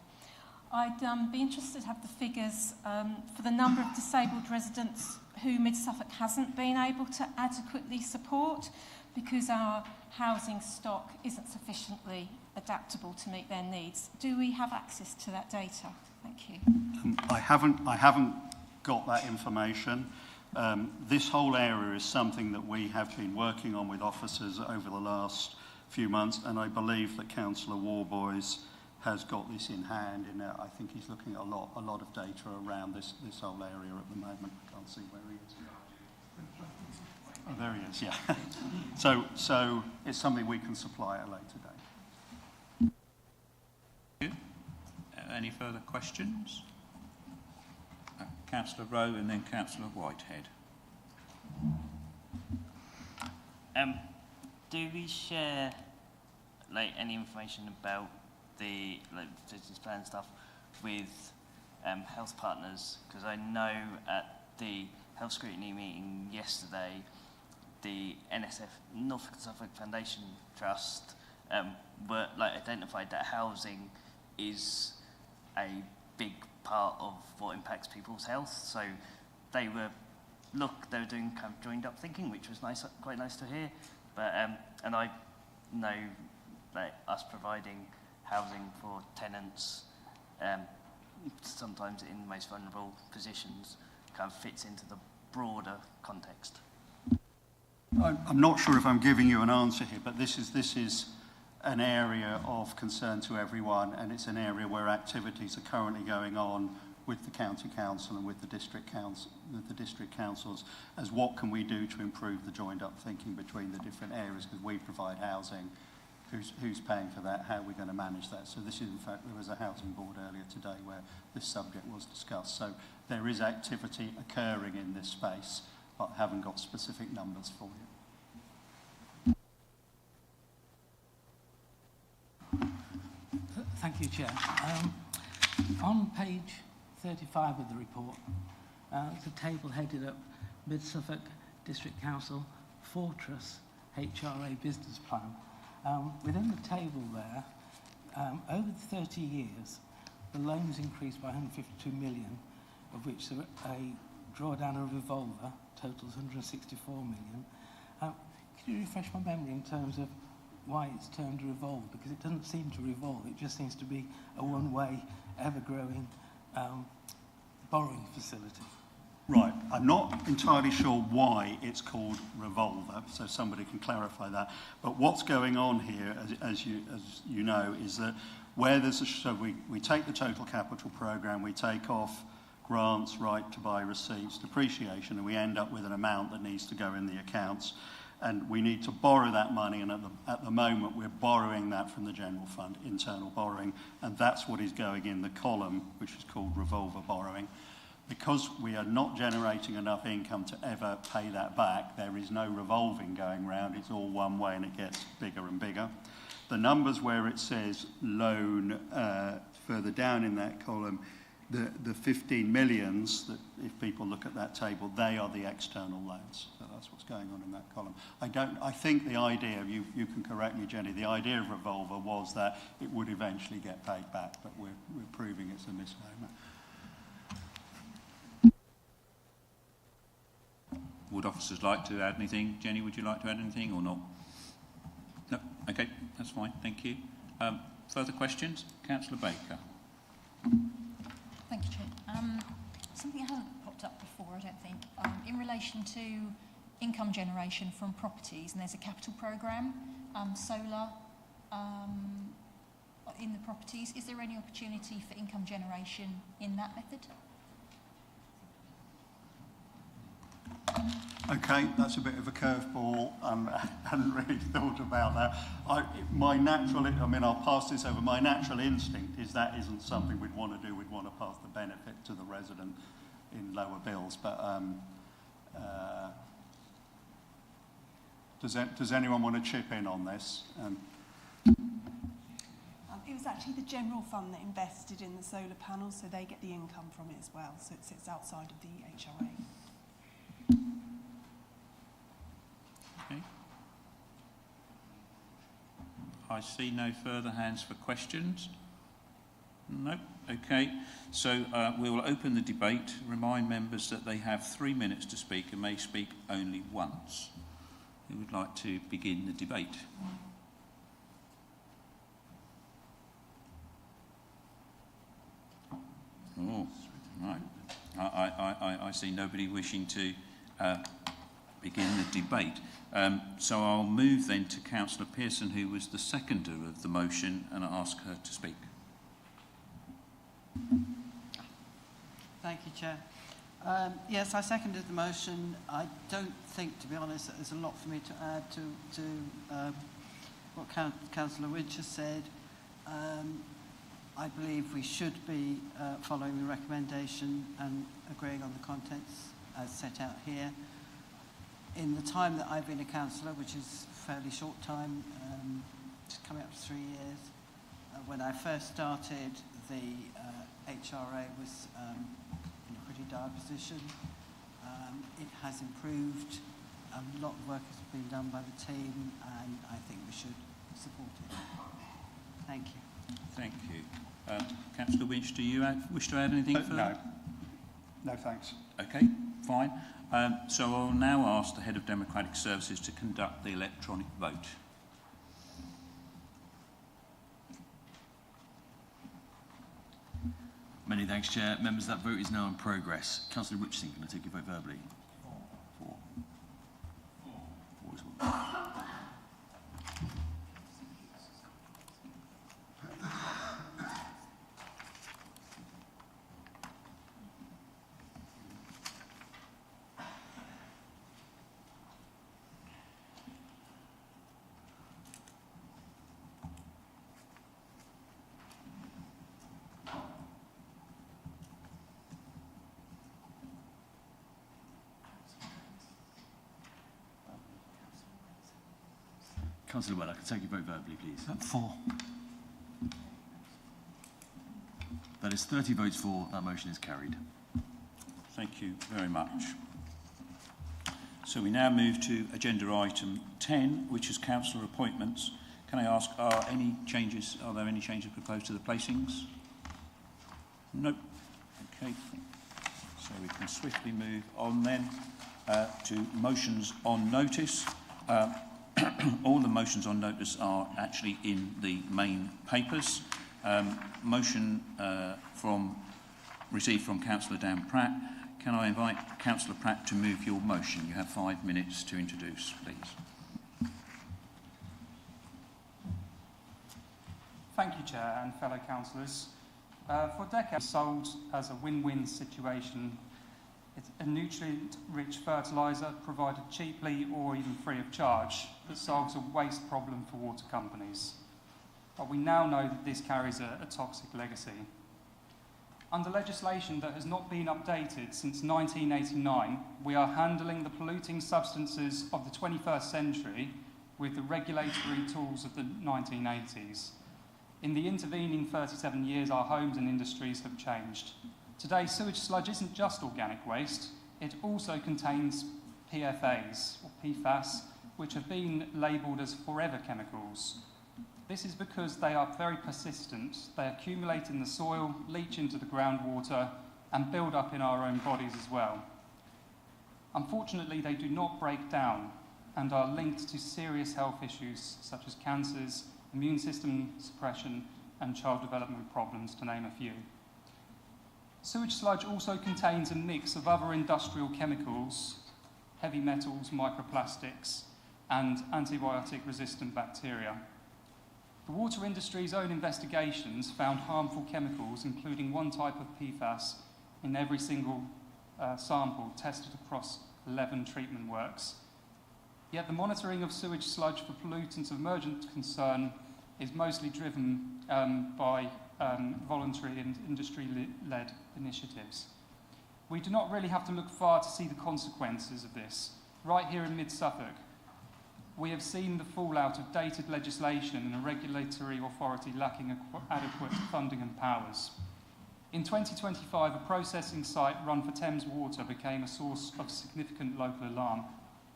I'd be interested to have the figures for the number of disabled residents who Mid-Suffolk hasn't been able to adequately support because our housing stock isn't sufficiently adaptable to meet their needs. Do we have access to that data? Thank you. I haven't got that information. This whole area is something that we have been working on with officers over the last few months, and I believe that Councillor Warboys has got this in hand. I think he's looking at a lot of data around this whole area at the moment. I can't see where he is. Oh, there he is. Yeah. so it's something we can supply at a later date. Good. Any further questions? Councillor Rowe and then Councillor Whitehead. Do we share any information about the business plan stuff with health partners? Because I know at the health scrutiny meeting yesterday, the NSF Norfolk Suffolk Foundation Trust were identified that housing is a big part of what impacts people's health. So they were doing kind of joined up thinking, which was nice, quite nice to hear. But and I know that us providing housing for tenants, sometimes in the most vulnerable positions, kind of fits into the broader context. I'm not sure if I'm giving you an answer here, but this is an area of concern to everyone, and it's an area where activities are currently going on with the county council and with the district councils as what can we do to improve the joined up thinking between the different areas, because we provide housing. Who's paying for that? How are we going to manage that? So this is, in fact, there was a housing board earlier today where this subject was discussed. So there is activity occurring in this space, but I haven't got specific numbers for you. Thank you, Chair. On page 35 of the report, there's a table headed up Mid-Suffolk District Council Fortress HRA Business Plan. Within the table there, over 30 years, the loans increased by 152 million, of which a drawdown of revolver totals 164 million. Could you refresh my memory in terms of why it's termed a revolve? Because it doesn't seem to revolve, it just seems to be a one-way, ever-growing borrowing facility. Right, I'm not entirely sure why it's called revolver, so somebody can clarify that. But what's going on here, as you know, is that where there's we take the total capital programme, we take off grants, right to buy receipts, depreciation, and we end up with an amount that needs to go in the accounts. And we need to borrow that money, and at the moment we're borrowing that from the general fund, internal borrowing, and that's what is going in the column, which is called revolver borrowing. Because we are not generating enough income to ever pay that back, there is no revolving going round, it's all one way and it gets bigger and bigger. The numbers where it says loan further down in that column, the 15 millions, that if people look at that table, they are the external loans. So that's what's going on in that column. I think the idea, you can correct me, Jenny, the idea of revolver was that it would eventually get paid back, but we're proving it's a misnomer. Would officers like to add anything? Jenny, would you like to add anything or not? No? Okay, that's fine. Thank you. Further questions? Councillor Baker. Thank you, Chair. Something that hasn't popped up before, I don't think, in relation to income generation from properties, and there's a capital programme, solar in the properties. Is there any opportunity for income generation in that method? Okay, that's a bit of a curveball. I hadn't really thought about that. I'll pass this over. My natural instinct is that isn't something we'd want to do. We'd want to pass the benefit to the resident in lower bills. But does anyone want to chip in on this? It was actually the general fund that invested in the solar panels, so they get the income from it as well. So it sits outside of the HRA. Okay. I see no further hands for questions. No. Okay. So we will open the debate. Remind members that they have 3 minutes to speak and may speak only once. Who would like to begin the debate? Oh, right. I see nobody wishing to begin the debate. So I'll move then to Councillor Pearson, who was the seconder of the motion, and I'll ask her to speak. Thank you, Chair. Yes, I seconded the motion. I don't think, to be honest, that there's a lot for me to add to what Councillor Winch has said. I believe we should be following the recommendation and agreeing on the contents as set out here. In the time that I've been a councillor, which is a fairly short time, just coming up to 3 years, when I first started, the HRA was in a pretty dire position. It has improved. A lot of work has been done by the team, and I think we should support it. Thank you. Thank you. Councillor Winch, do you wish to add anything further? No. No, thanks. Okay, fine. So I'll now ask the Head of Democratic Services to conduct the electronic vote. Many thanks, Chair. Members, that vote is now in progress. Councillor Richardson, can I take your vote verbally? Four as well. Councillor Weller, can I take your vote verbally, please? 4. That is 30 votes for. That motion is carried. Thank you very much. So we now move to agenda item 10, which is councillor appointments. Can I ask, are there any changes proposed to the placings? No. Okay. So we can swiftly move on then to motions on notice. All the motions on notice are actually in the main papers. Motion received from Councillor Dan Pratt. Can I invite Councillor Pratt to move your motion? You have 5 minutes to introduce, please. Thank you, Chair and fellow councillors. For decades, sold as a win-win situation. It's a nutrient-rich fertiliser provided cheaply or even free of charge that solves a waste problem for water companies. But we now know that this carries a toxic legacy. Under legislation that has not been updated since 1989, we are handling the polluting substances of the 21st century with the regulatory tools of the 1980s. In the intervening 37 years, our homes and industries have changed. Today, sewage sludge isn't just organic waste, it also contains PFAs, or PFAS, which have been labelled as forever chemicals. This is because they are very persistent. They accumulate in the soil, leach into the groundwater, and build up in our own bodies as well. Unfortunately, they do not break down and are linked to serious health issues such as cancers, immune system suppression, and child development problems, to name a few. Sewage sludge also contains a mix of other industrial chemicals, heavy metals, microplastics, and antibiotic-resistant bacteria. The water industry's own investigations found harmful chemicals, including one type of PFAS, in every single sample tested across 11 treatment works. Yet the monitoring of sewage sludge for pollutants of emergent concern is mostly driven by voluntary and industry-led initiatives. We do not really have to look far to see the consequences of this. Right here in mid-Suffolk, we have seen the fallout of dated legislation and a regulatory authority lacking adequate funding and powers. In 2025, a processing site run for Thames Water became a source of significant local alarm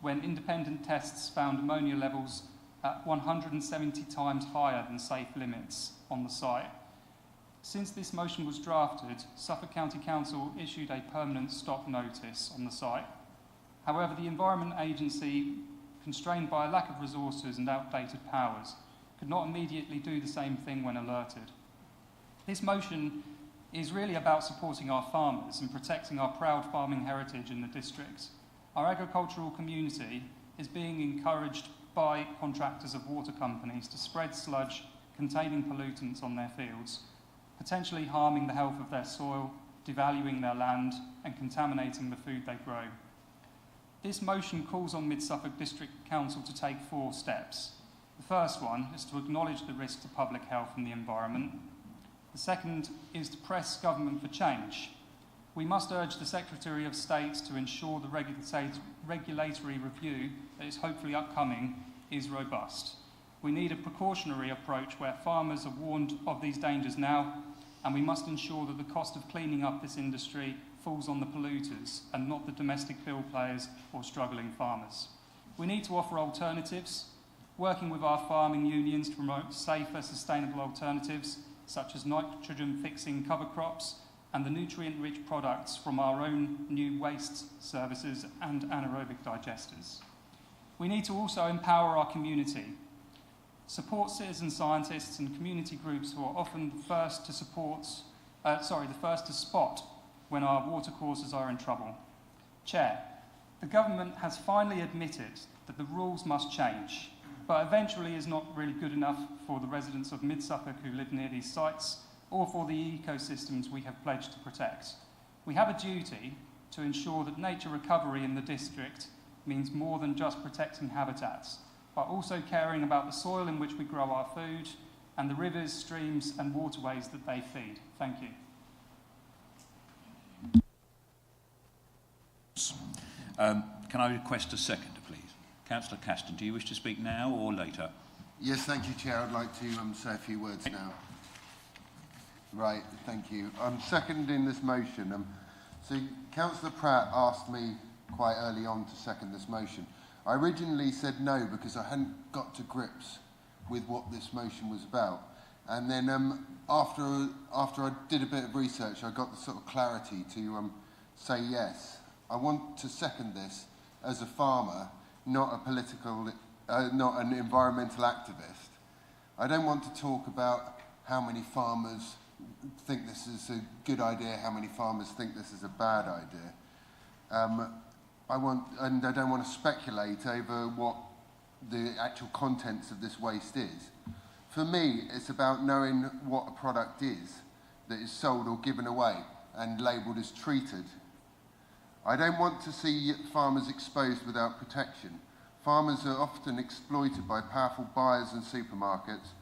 when independent tests found ammonia levels at 170 times higher than safe limits on the site. Since this motion was drafted, Suffolk County Council issued a permanent stop notice on the site. However, the Environment Agency, constrained by a lack of resources and outdated powers, could not immediately do the same thing when alerted. This motion is really about supporting our farmers and protecting our proud farming heritage in the district. Our agricultural community is being encouraged by contractors of water companies to spread sludge containing pollutants on their fields, potentially harming the health of their soil, devaluing their land, and contaminating the food they grow. This motion calls on Mid-Suffolk District Council to take 4 steps. The first one is to acknowledge the risk to public health and the environment. The second is to press government for change. We must urge the Secretary of State to ensure the regulatory review that is hopefully upcoming is robust. We need a precautionary approach where farmers are warned of these dangers now, and we must ensure that the cost of cleaning up this industry falls on the polluters and not the domestic bill players or struggling farmers. We need to offer alternatives, working with our farming unions to promote safer, sustainable alternatives, such as nitrogen-fixing cover crops and the nutrient-rich products from our own new waste services and anaerobic digesters. We need to also empower our community, support citizen scientists and community groups who are often the first to spot when our watercourses are in trouble. Chair, the government has finally admitted that the rules must change, but eventually is not really good enough for the residents of Mid-Suffolk who live near these sites or for the ecosystems we have pledged to protect. We have a duty to ensure that nature recovery in the district means more than just protecting habitats, but also caring about the soil in which we grow our food and the rivers, streams and waterways that they feed. Thank you. Can I request a second, please? Councillor Caston, do you wish to speak now or later? Yes, thank you, Chair. I'd like to say a few words now. Right, thank you. I'm seconding this motion. So Councillor Pratt asked me quite early on to second this motion. I originally said no because I hadn't got to grips with what this motion was about. And then after I did a bit of research, I got the sort of clarity to say yes. I want to second this as a farmer, not a political, not an environmental activist. I don't want to talk about how many farmers think this is a good idea, how many farmers think this is a bad idea. I don't want to speculate over what the actual contents of this waste is. For me, it's about knowing what a product is that is sold or given away and labelled as treated. I don't want to see farmers exposed without protection. Farmers are often exploited by powerful buyers and supermarkets,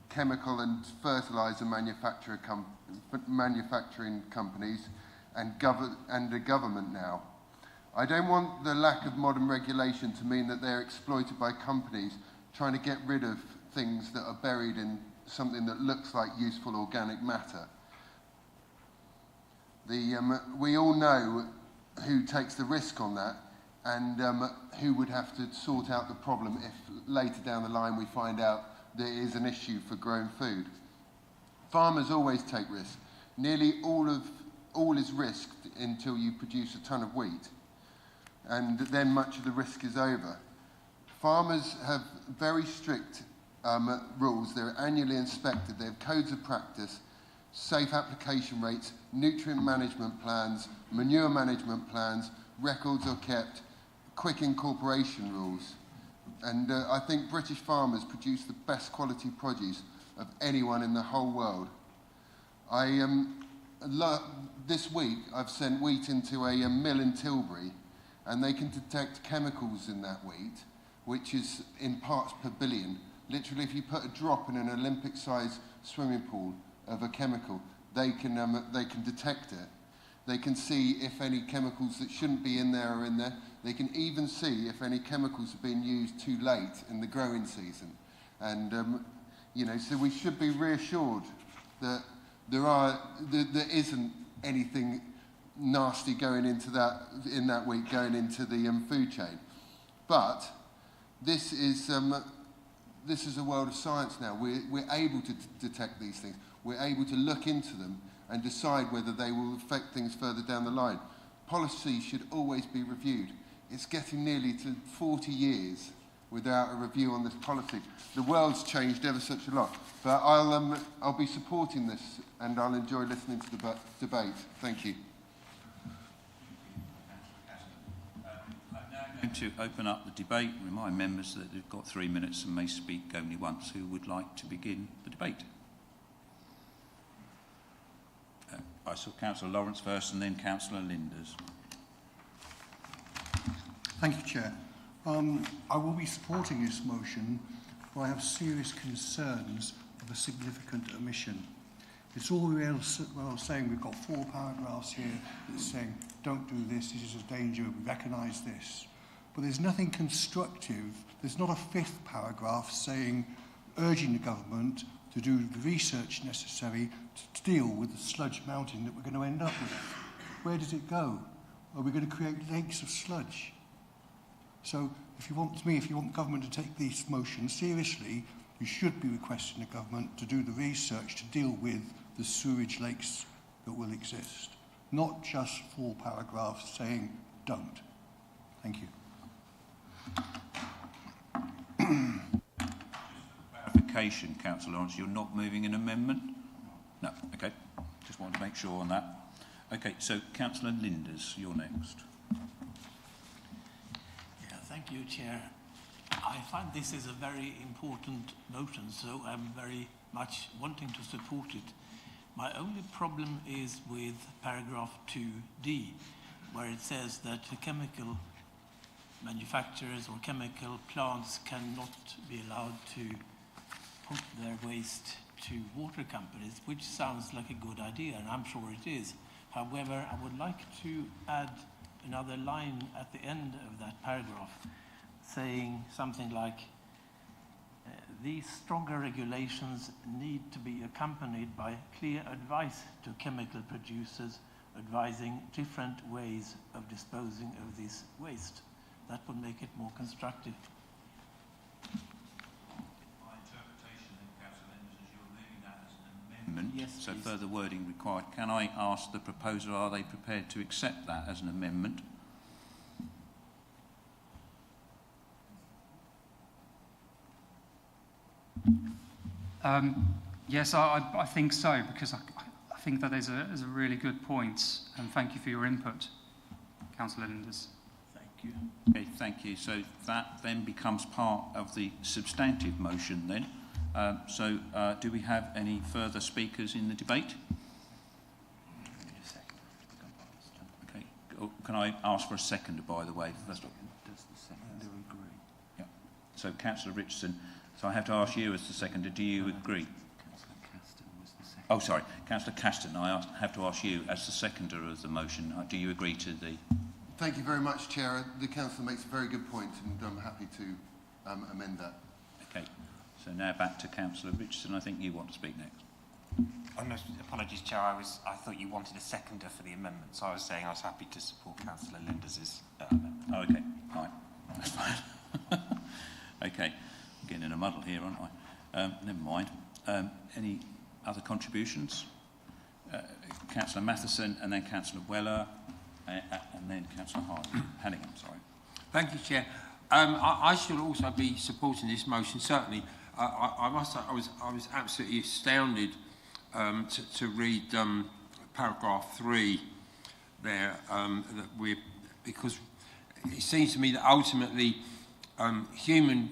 chemical and fertiliser manufacturing companies, and the government now. I don't want the lack of modern regulation to mean that they're exploited by companies trying to get rid of things that are buried in something that looks like useful organic matter. We all know who takes the risk on that and who would have to sort out the problem if later down the line we find out that it is an issue for growing food. Farmers always take risks. Nearly all is risked until you produce a ton of wheat. and then much of the risk is over. Farmers have very strict rules. They're annually inspected. They have codes of practice, safe application rates, nutrient management plans, manure management plans, records are kept, quick incorporation rules. And I think British farmers produce the best quality produce of anyone in the whole world. This week I've sent wheat into a mill in Tilbury, and they can detect chemicals in that wheat, which is in parts per billion. Literally, if you put a drop in an Olympic-sized swimming pool of a chemical, they can detect it. They can see if any chemicals that shouldn't be in there are in there. They can even see if any chemicals have been used too late in the growing season. And, you know, so we should be reassured that there isn't anything nasty going into that, in that wheat, going into the food chain. But this is a world of science now. We're able to detect these things. We're able to look into them and decide whether they will affect things further down the line. Policy should always be reviewed. It's getting nearly to 40 years without a review on this policy. The world's changed ever such a lot. But I'll be supporting this, and I'll enjoy listening to the debate. Thank you. I'm going to open up the debate. Remind members that they've got 3 minutes and may speak only once. Who would like to begin the debate? I saw Councillor Lawrence first and then Councillor Linders. Thank you, Chair. I will be supporting this motion, but I have serious concerns of a significant omission. It's all well saying we've got 4 paragraphs here that's saying, don't do this, this is a danger, we recognise this. But there's nothing constructive. There's not a 5th paragraph saying, urging the government to do the research necessary to deal with the sludge mountain that we're going to end up with. Where does it go? Are we going to create lakes of sludge? So if you want government to take this motion seriously, you should be requesting the government to do the research to deal with the sewage lakes that will exist, not just 4 paragraphs saying don't. Thank you. Clarification, Councillor Lawrence, you're not moving an amendment? No, okay. Just wanted to make sure on that. Okay, so Councillor Linders, you're next. Yeah, thank you, Chair. I find this is a very important motion, so I'm very much wanting to support it. My only problem is with paragraph 2D, where it says that chemical manufacturers or chemical plants cannot be allowed to put their waste to water companies, which sounds like a good idea, and I'm sure it is. However, I would like to add another line at the end of that paragraph, saying something like, these stronger regulations need to be accompanied by clear advice to chemical producers advising different ways of disposing of this waste. That would make it more constructive. My interpretation then, Councillor Linders, is you're moving that as an amendment. Yes, so please. further wording required. Can I ask the proposer, are they prepared to accept that as an amendment? Yes, I think so, because I think that is a really good point, and thank you for your input, Councillor Linders. Thank you. Okay, thank you. So that then becomes part of the substantive motion then. Do we have any further speakers in the debate? Okay. Can I ask for a seconder, by the way? Does the seconder agree? Yeah. So Councillor Richardson, so I have to ask you as the seconder, do you agree? Councillor Caston was the seconder. Oh, sorry. Councillor Caston, have to ask you as the seconder of the motion. Do you agree to the... Thank you very much, Chair. The Councillor makes a very good point, and I'm happy to amend that. Okay. So now back to Councillor Richardson. I think you want to speak next. Oh, no, apologies, Chair. I thought you wanted a seconder for the amendment, so I was saying I was happy to support Councillor Linders' amendment. Oh, okay. All right. That's fine. Okay. Getting in a muddle here, aren't I? Never mind. Any other contributions? Councillor Matheson and then Councillor Weller and then Councillor Hanningham, sorry. Thank you, Chair. I should also be supporting this motion, certainly. I must say I was absolutely astounded to read paragraph 3 there, because it seems to me that ultimately human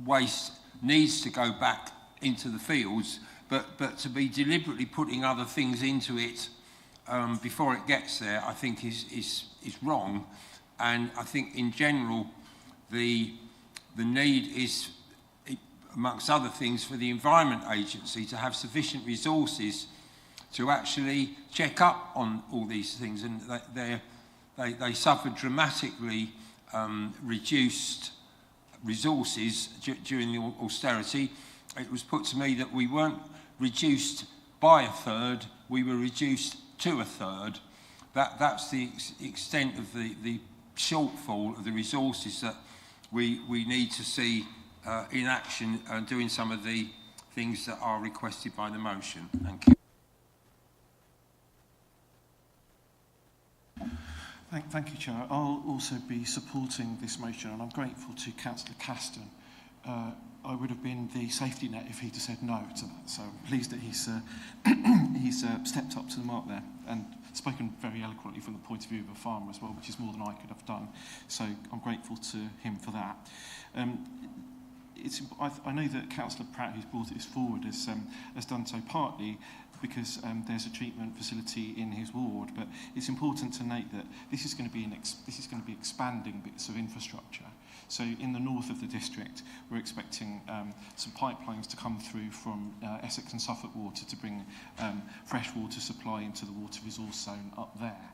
waste needs to go back into the fields, but to be deliberately putting other things into it before it gets there, I think is wrong. And I think in general, the need is, amongst other things, for the Environment Agency to have sufficient resources to actually check up on all these things. And they suffered dramatically reduced resources during the austerity. It was put to me that we weren't reduced by a third, we were reduced to a third. That's the extent of the shortfall of the resources that we need to see in action and doing some of the things that are requested by the motion. Thank you. Thank you, Chair. I'll also be supporting this motion, and I'm grateful to Councillor Caston. I would have been the safety net if he'd have said no to that. So I'm pleased that he's stepped up to the mark there and spoken very eloquently from the point of view of a farmer as well, which is more than I could have done. So I'm grateful to him for that. I know that Councillor Pratt, who's brought this forward, has done so partly because there's a treatment facility in his ward, but it's important to note that this is going to be expanding bits of infrastructure. So in the north of the district, we're expecting some pipelines to come through from Essex and Suffolk water to bring fresh water supply into the water resource zone up there.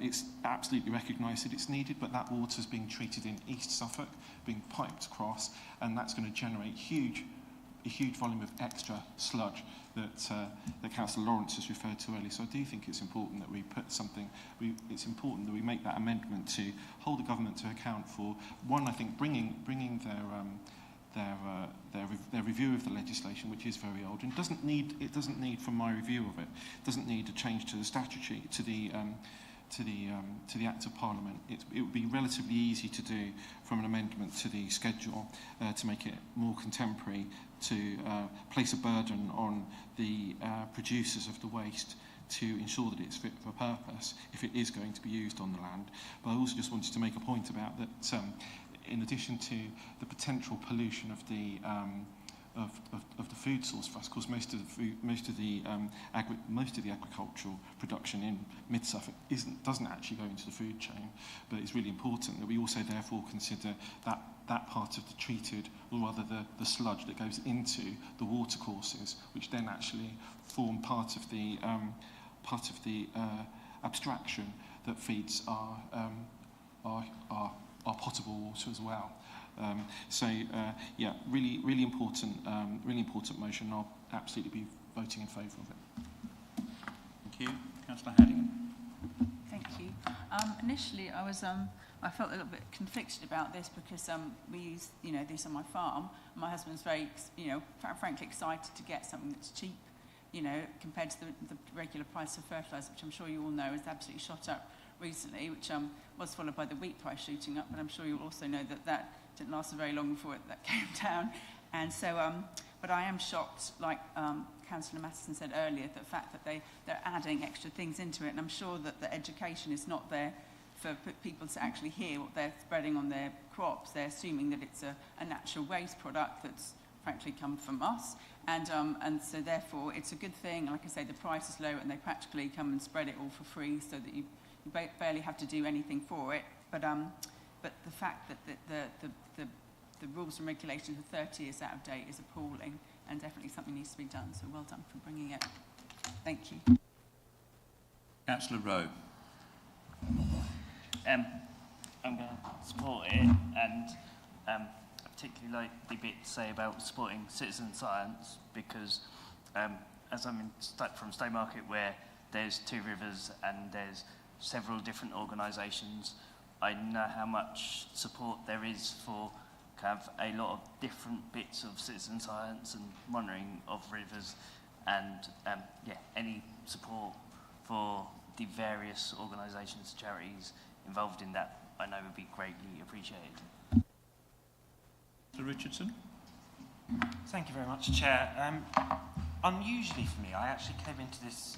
It's absolutely recognised that it's needed, but that water is being treated in East Suffolk, being piped across, and that's going to generate a huge volume of extra sludge that Councillor Lawrence has referred to earlier. So I do think it's important that we put something, it's important that we make that amendment to hold the government to account for, one, I think, bringing their review of the legislation, which is very old, and it doesn't need, from my review of it, doesn't need a change to the statutory, to the Act of Parliament. It would be relatively easy to do from an amendment to the schedule to make it more contemporary, to place a burden on the producers of the waste to ensure that it's fit for purpose if it is going to be used on the land. But I also just wanted to make a point about that in addition to the potential pollution of the food source for us. Of course, most of the agricultural production in Mid Suffolk doesn't actually go into the food chain, but it's really important that we also therefore consider that part of the treated, or rather the sludge that goes into the watercourses, which then actually form part of the abstraction that feeds our potable water as well. Yeah, really important motion. I'll absolutely be voting in favour of it. Thank you. Councillor Haddingham. Thank you. Initially, I felt a little bit conflicted about this because we use, this on my farm. My husband's very, frankly excited to get something that's cheap, compared to the regular price of fertiliser, which I'm sure you all know has absolutely shot up recently, which was followed by the wheat price shooting up, but I'm sure you'll also know that didn't last very long before that came down. And so, but I am shocked, like Councillor Matheson said earlier, the fact that they're adding extra things into it, and I'm sure that the education is not there for people to actually hear what they're spreading on their crops. They're assuming that it's a natural waste product that's frankly come from us, and so therefore it's a good thing. Like I say, the price is low, and they practically come and spread it all for free, so that you barely have to do anything for it. But the fact that the rules and regulations are 30 years out of date is appalling, and definitely something needs to be done. So well done for bringing it. Thank you. Councillor Rowe. I'm going to support it, and I particularly like the bit to say about supporting citizen science, because as I'm from Staymarket, where there's 2 rivers and there's several different organisations, I know how much support there is for kind of a lot of different bits of citizen science and monitoring of rivers, and any support for the various organisations, charities involved in that, I know would be greatly appreciated. Mr. Richardson. Thank you very much, Chair. Unusually for me, I actually came into this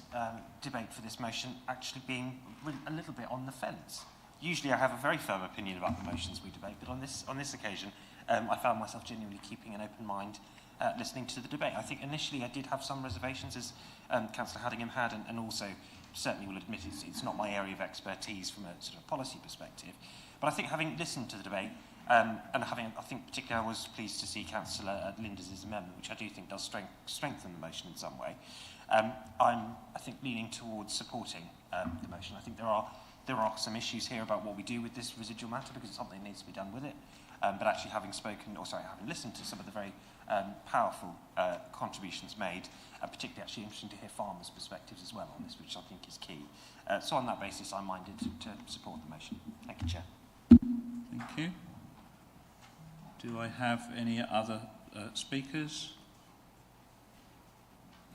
debate for this motion actually being a little bit on the fence. Usually I have a very firm opinion about the motions we debate, but on this occasion, I found myself genuinely keeping an open mind listening to the debate. I think initially I did have some reservations, as Councillor Haddingham had, and also certainly will admit it's not my area of expertise from a sort of policy perspective. But I think having listened to the debate, and I think particularly I was pleased to see Councillor Linda's amendment, which I do think does strengthen the motion in some way. I'm, I think, leaning towards supporting the motion. I think there are some issues here about what we do with this residual matter, because it's something that needs to be done with it. But actually having listened to some of the very powerful contributions made, particularly actually interesting to hear farmers' perspectives as well on this, which I think is key. So on that basis, I'm minded to support the motion. Thank you, Chair. Thank you. Do I have any other speakers?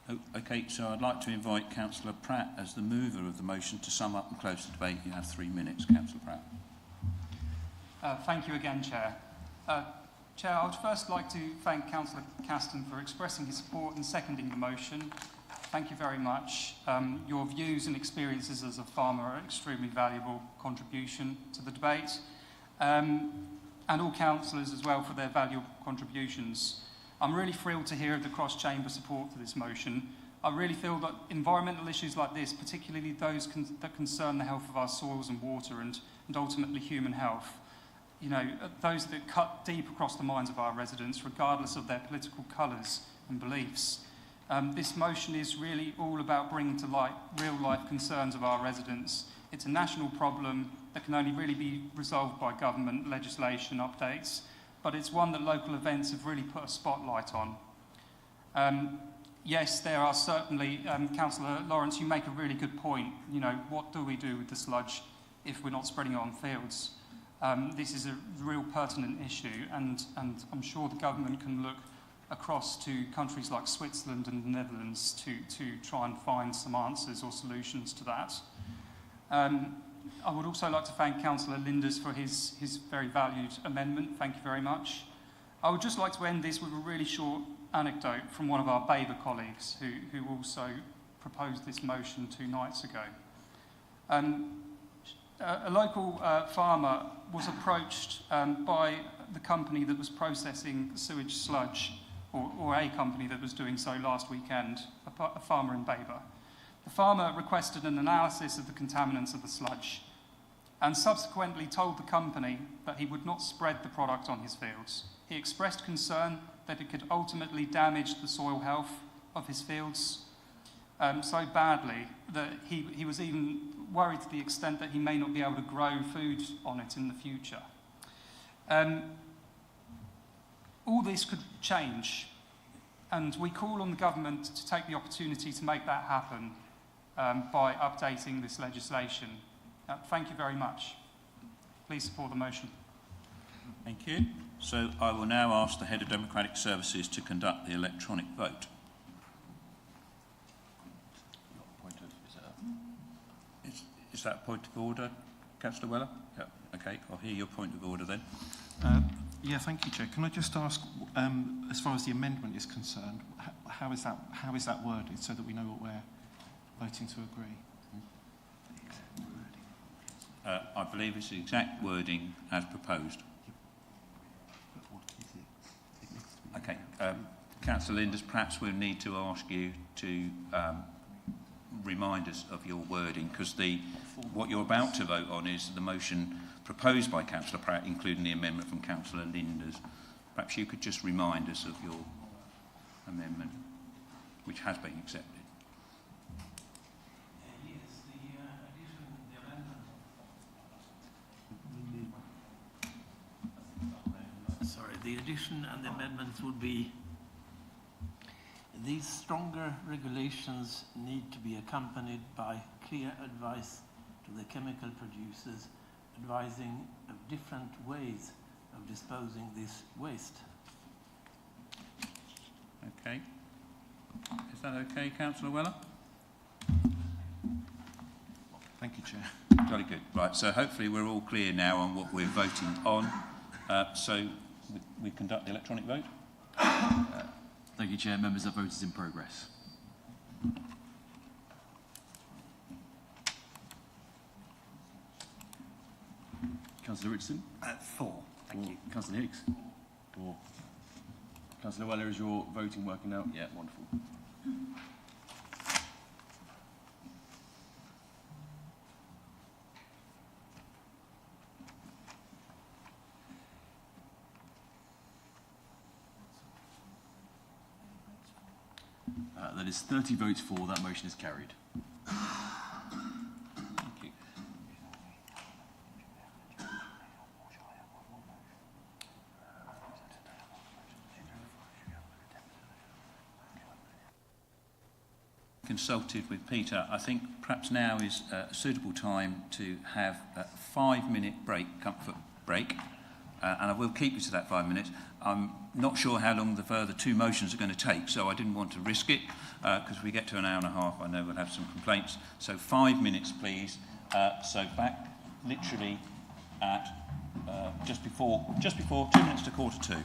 Oh, okay, so I'd like to invite Councillor Pratt as the mover of the motion to sum up and close the debate. You have 3 minutes, Councillor Pratt. Thank you again, Chair. Chair, I would first like to thank Councillor Caston for expressing his support and seconding the motion. Thank you very much. Your views and experiences as a farmer are an extremely valuable contribution to the debate. And all councillors as well for their valuable contributions. I'm really thrilled to hear the cross-chamber support to this motion. I really feel that environmental issues like this, particularly those that concern the health of our soils and water and ultimately human health, you know, those that cut deep across the minds of our residents, regardless of their political colours and beliefs. This motion is really all about bringing to light real-life concerns of our residents. It's a national problem that can only really be resolved by government legislation updates, but it's one that local events have really put a spotlight on. Yes, there are certainly, Councillor Lawrence, you make a really good point. You know, what do we do with the sludge if we're not spreading it on fields? This is a real pertinent issue, and I'm sure the government can look across to countries like Switzerland and the Netherlands to try and find some answers or solutions to that. I would also like to thank Councillor Linders for his very valued amendment. Thank you very much. I would just like to end this with a really short anecdote from one of our Labour colleagues who also proposed this motion 2 nights ago. A local farmer was approached by the company that was processing sewage sludge, or a company that was doing so last weekend, a farmer in Labour. The farmer requested an analysis of the contaminants of the sludge and subsequently told the company that he would not spread the product on his fields. He expressed concern that it could ultimately damage the soil health of his fields so badly that he was even worried to the extent that he may not be able to grow food on it in the future. All this could change, and we call on the government to take the opportunity to make that happen by updating this legislation. Thank you very much. Please support the motion. Thank you. So I will now ask the Head of Democratic Services to conduct the electronic vote. Is that a point of order, Councillor Weller? Yeah. Okay, I'll hear your point of order then. Yeah, thank you, Chair. Can I just ask, as far as the amendment is concerned, how is that worded so that we know what we're voting to agree? I believe it's the exact wording as proposed. Okay, Councillor Linders, perhaps we'll need to ask you to remind us of your wording, because what you're about to vote on is the motion proposed by Councillor Pratt, including the amendment from Councillor Linders. Perhaps you could just remind us of your amendment, which has been accepted. The addition and the amendments would be: these stronger regulations need to be accompanied by clear advice to the chemical producers advising of different ways of disposing this waste. Okay. Is that okay, Councillor Weller? Thank you, Chair. Jolly good. Right, so hopefully we're all clear now on what we're voting on. So we conduct the electronic vote. Thank you, Chair. Members, the vote is in progress. Councillor Richardson? 4. Thank you. Councillor Hicks? 4. Councillor Weller, is your voting working out? Yeah, wonderful. That is 30 votes for. That motion is carried. Thank you. Consulted with Peter, I think perhaps now is a suitable time to have a 5-minute comfort break, and I will keep you to that 5 minutes. I'm not sure how long the further 2 motions are going to take, so I didn't want to risk it, because if we get to an hour and a half, I know we'll have some complaints. So 5 minutes, please. So back literally at just before 2 minutes to 1:45.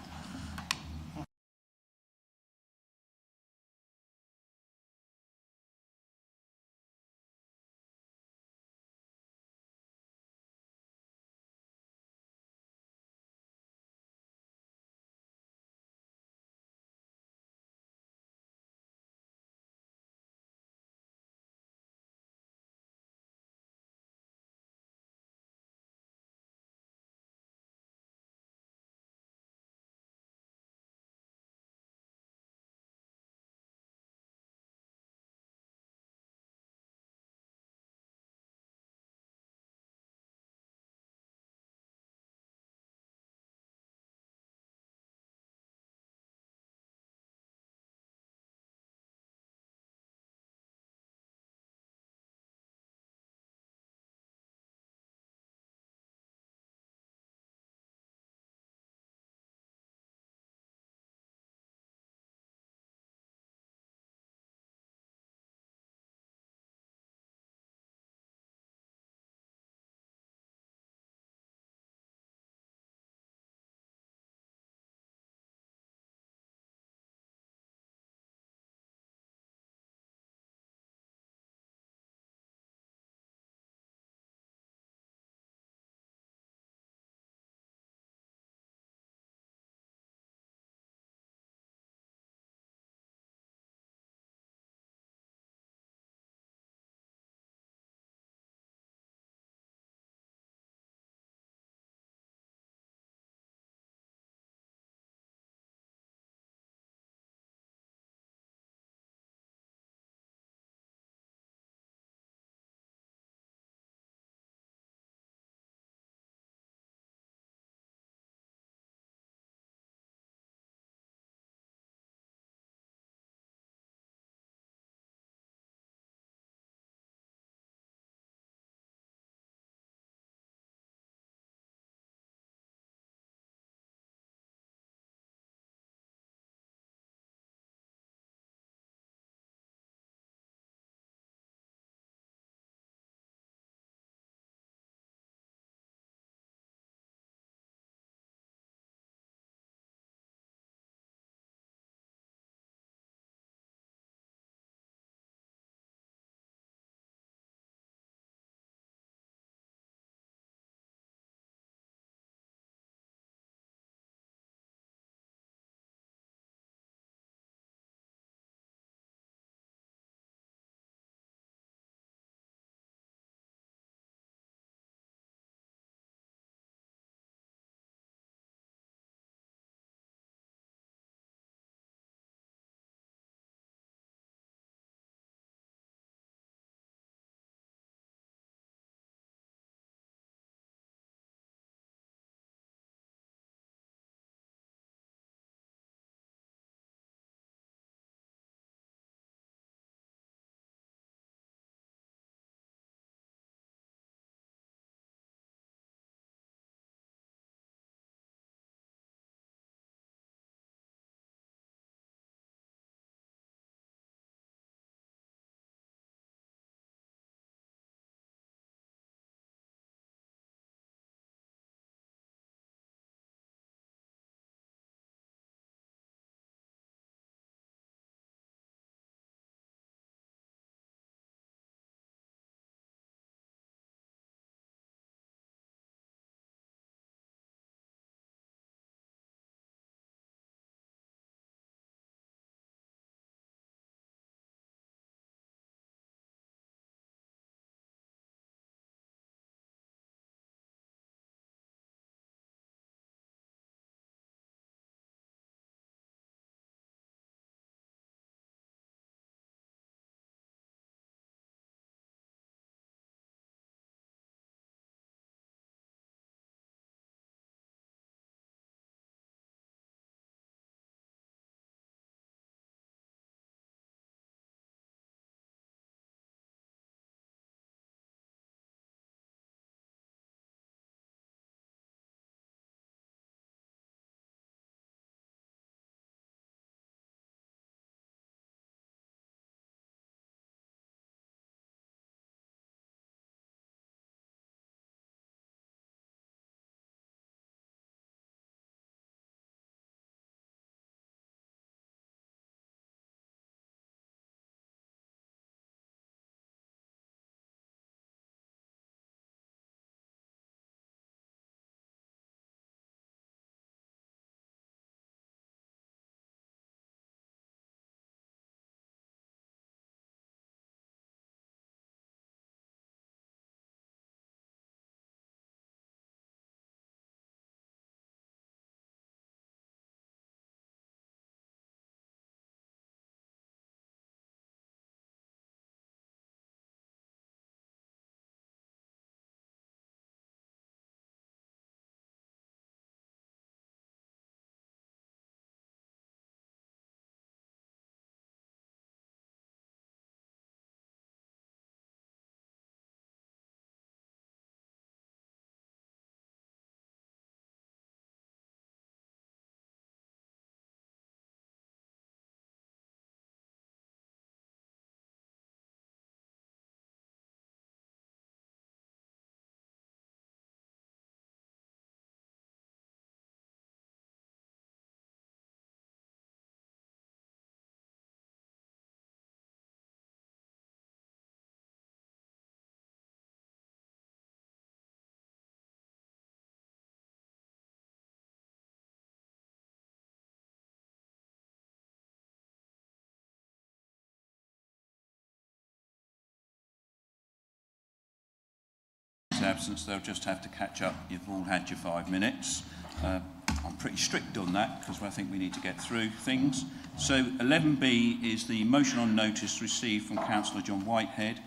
absence, they'll just have to catch up. You've all had your 5 minutes. I'm pretty strict on that because I think we need to get through things. So 11B is the motion on notice received from Councillor John Whitehead.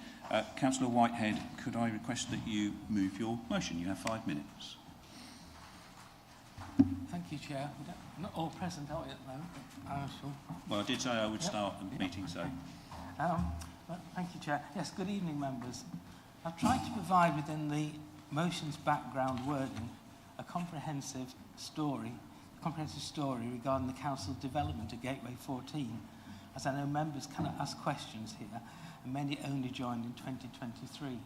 Councillor Whitehead, could I request that you move your motion? You have 5 minutes. Thank you, Chair. We're not all present, are we, at the moment? Sure. Well, I did say I would start the meeting, so... Well, thank you, Chair. Yes, good evening, members. I've tried to provide within the motion's background wording a comprehensive story regarding the Council's development of Gateway 14, as I know members cannot ask questions here, and many only joined in 2023.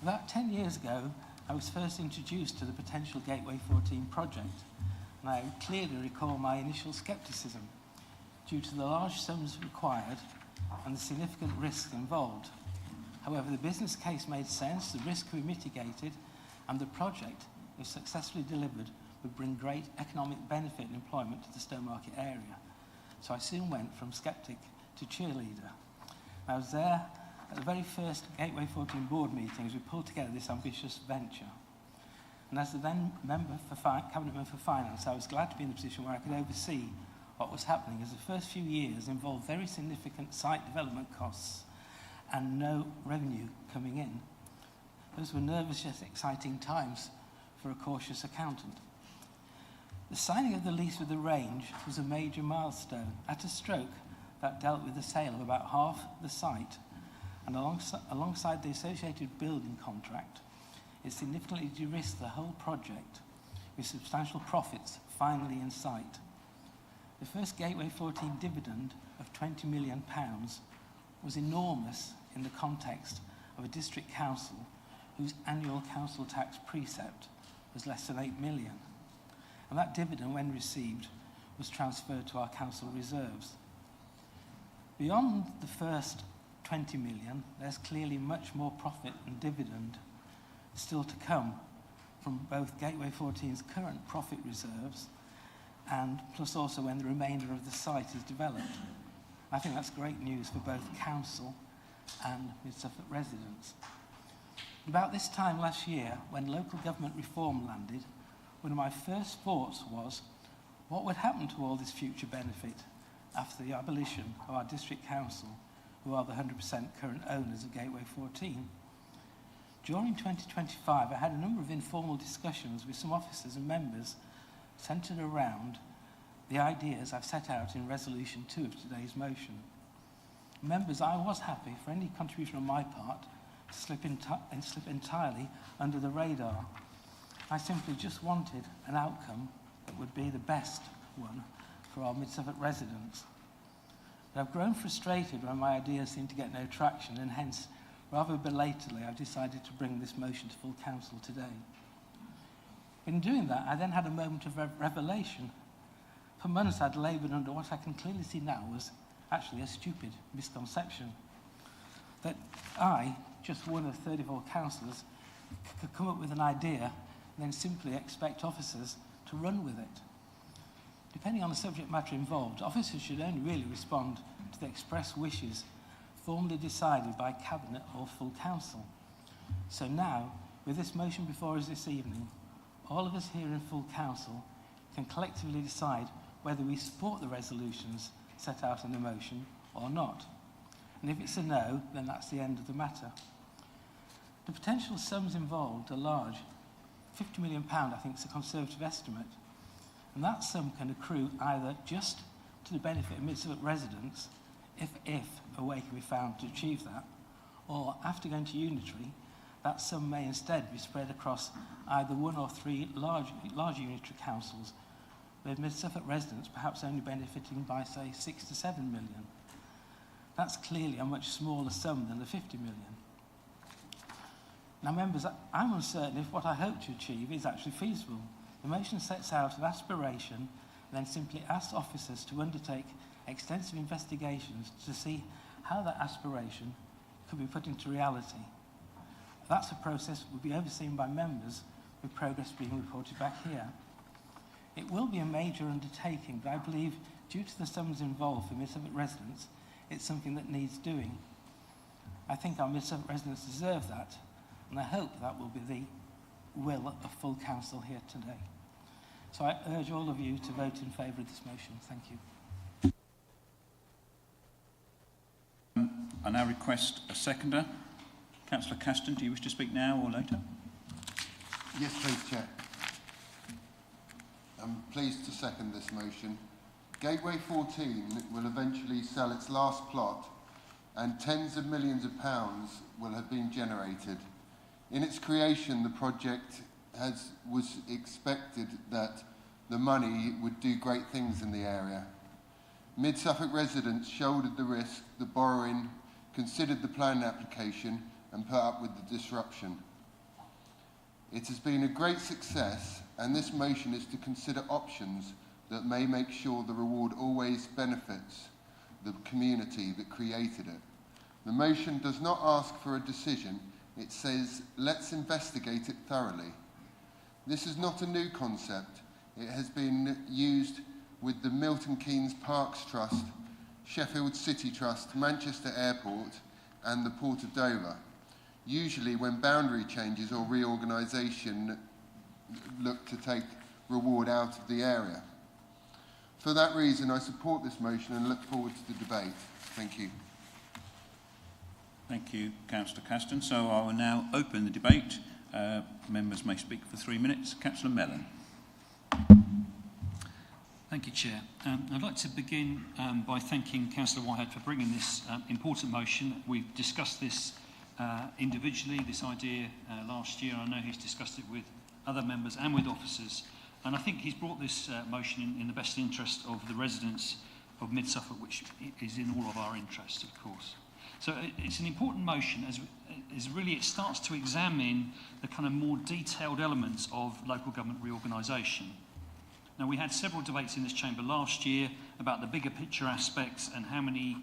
About 10 years ago, I was first introduced to the potential Gateway 14 project, and I clearly recall my initial scepticism due to the large sums required and the significant risks involved. However, the business case made sense, the risk could be mitigated, and the project, if successfully delivered, would bring great economic benefit and employment to the Stowmarket area. So I soon went from sceptic to cheerleader. I was there at the very first Gateway 14 board meeting as we pulled together this ambitious venture. And as the then Cabinet Member for Finance, I was glad to be in the position where I could oversee what was happening, as the first few years involved very significant site development costs and no revenue coming in. Those were nervous yet exciting times for a cautious accountant. The signing of the lease with the range was a major milestone. At a stroke, that dealt with the sale of about half the site, and alongside the associated building contract, it significantly de-risked the whole project, with substantial profits finally in sight. The first Gateway 14 dividend of £20 million was enormous in the context of a district council whose annual council tax precept was less than £8 million. And that dividend, when received, was transferred to our council reserves. Beyond the first 20 million, there's clearly much more profit and dividend still to come from both Gateway 14's current profit reserves and plus also when the remainder of the site is developed. I think that's great news for both council and Mid-Suffolk residents. About this time last year, when local government reform landed, one of my first thoughts was, what would happen to all this future benefit after the abolition of our district council, who are the 100% current owners of Gateway 14? During 2025, I had a number of informal discussions with some officers and members centred around the ideas I've set out in Resolution 2 of today's motion. Members, I was happy for any contribution on my part to slip entirely under the radar. I simply just wanted an outcome that would be the best one for our Mid-Suffolk residents. But I've grown frustrated when my ideas seem to get no traction, and hence, rather belatedly, I've decided to bring this motion to full council today. In doing that, I then had a moment of revelation. For months, I'd laboured under what I can clearly see now was actually a stupid misconception. That I, just one of 34 councillors, could come up with an idea and then simply expect officers to run with it. Depending on the subject matter involved, officers should only really respond to the express wishes formally decided by Cabinet or full council. So now, with this motion before us this evening, all of us here in full council can collectively decide whether we support the resolutions set out in the motion or not. And if it's a no, then that's the end of the matter. The potential sums involved are large. £50 million, I think, is a conservative estimate. And that sum can accrue either just to the benefit of Mid-Suffolk residents, if a way can be found to achieve that, or after going to unitary, that sum may instead be spread across either one or three large unitary councils, with Mid-Suffolk residents perhaps only benefiting by, say, 6 to 7 million. That's clearly a much smaller sum than the 50 million. Now, members, I'm uncertain if what I hope to achieve is actually feasible. The motion sets out an aspiration and then simply asks officers to undertake extensive investigations to see how that aspiration could be put into reality. That's a process that will be overseen by members, with progress being reported back here. It will be a major undertaking, but I believe due to the sums involved for Mid-Suffolk residents, it's something that needs doing. I think our Mid-Suffolk residents deserve that, And I hope that will be the will of full council here today. So I urge all of you to vote in favour of this motion. Thank you. I now request a seconder. Councillor Caston, do you wish to speak now or later? Yes, please, Chair. I'm pleased to second this motion. Gateway 14 will eventually sell its last plot and tens of millions of pounds will have been generated. In its creation, the project was expected that the money would do great things in the area. Mid-Suffolk residents shouldered the risk, the borrowing, considered the planning application and put up with the disruption. It has been a great success, and this motion is to consider options that may make sure the reward always benefits the community that created it. The motion does not ask for a decision, it says, let's investigate it thoroughly. This is not a new concept. It has been used with the Milton Keynes Parks Trust, Sheffield City Trust, Manchester Airport, and the Port of Dover. Usually when boundary changes or reorganisation look to take reward out of the area. For that reason, I support this motion and look forward to the debate. Thank you. Thank you, Councillor Caston. So I will now open the debate. Members may speak for 3 minutes. Councillor Mellon. Thank you, Chair. I'd like to begin by thanking Councillor Whitehead for bringing this important motion. We've discussed this individually, this idea last year. I know he's discussed it with other members and with officers. And I think he's brought this motion in the best interest of the residents of Mid-Suffolk, which is in all of our interests, of course. So it's an important motion as really it starts to examine the kind of more detailed elements of local government reorganisation. Now, we had several debates in this chamber last year about the bigger picture aspects and how many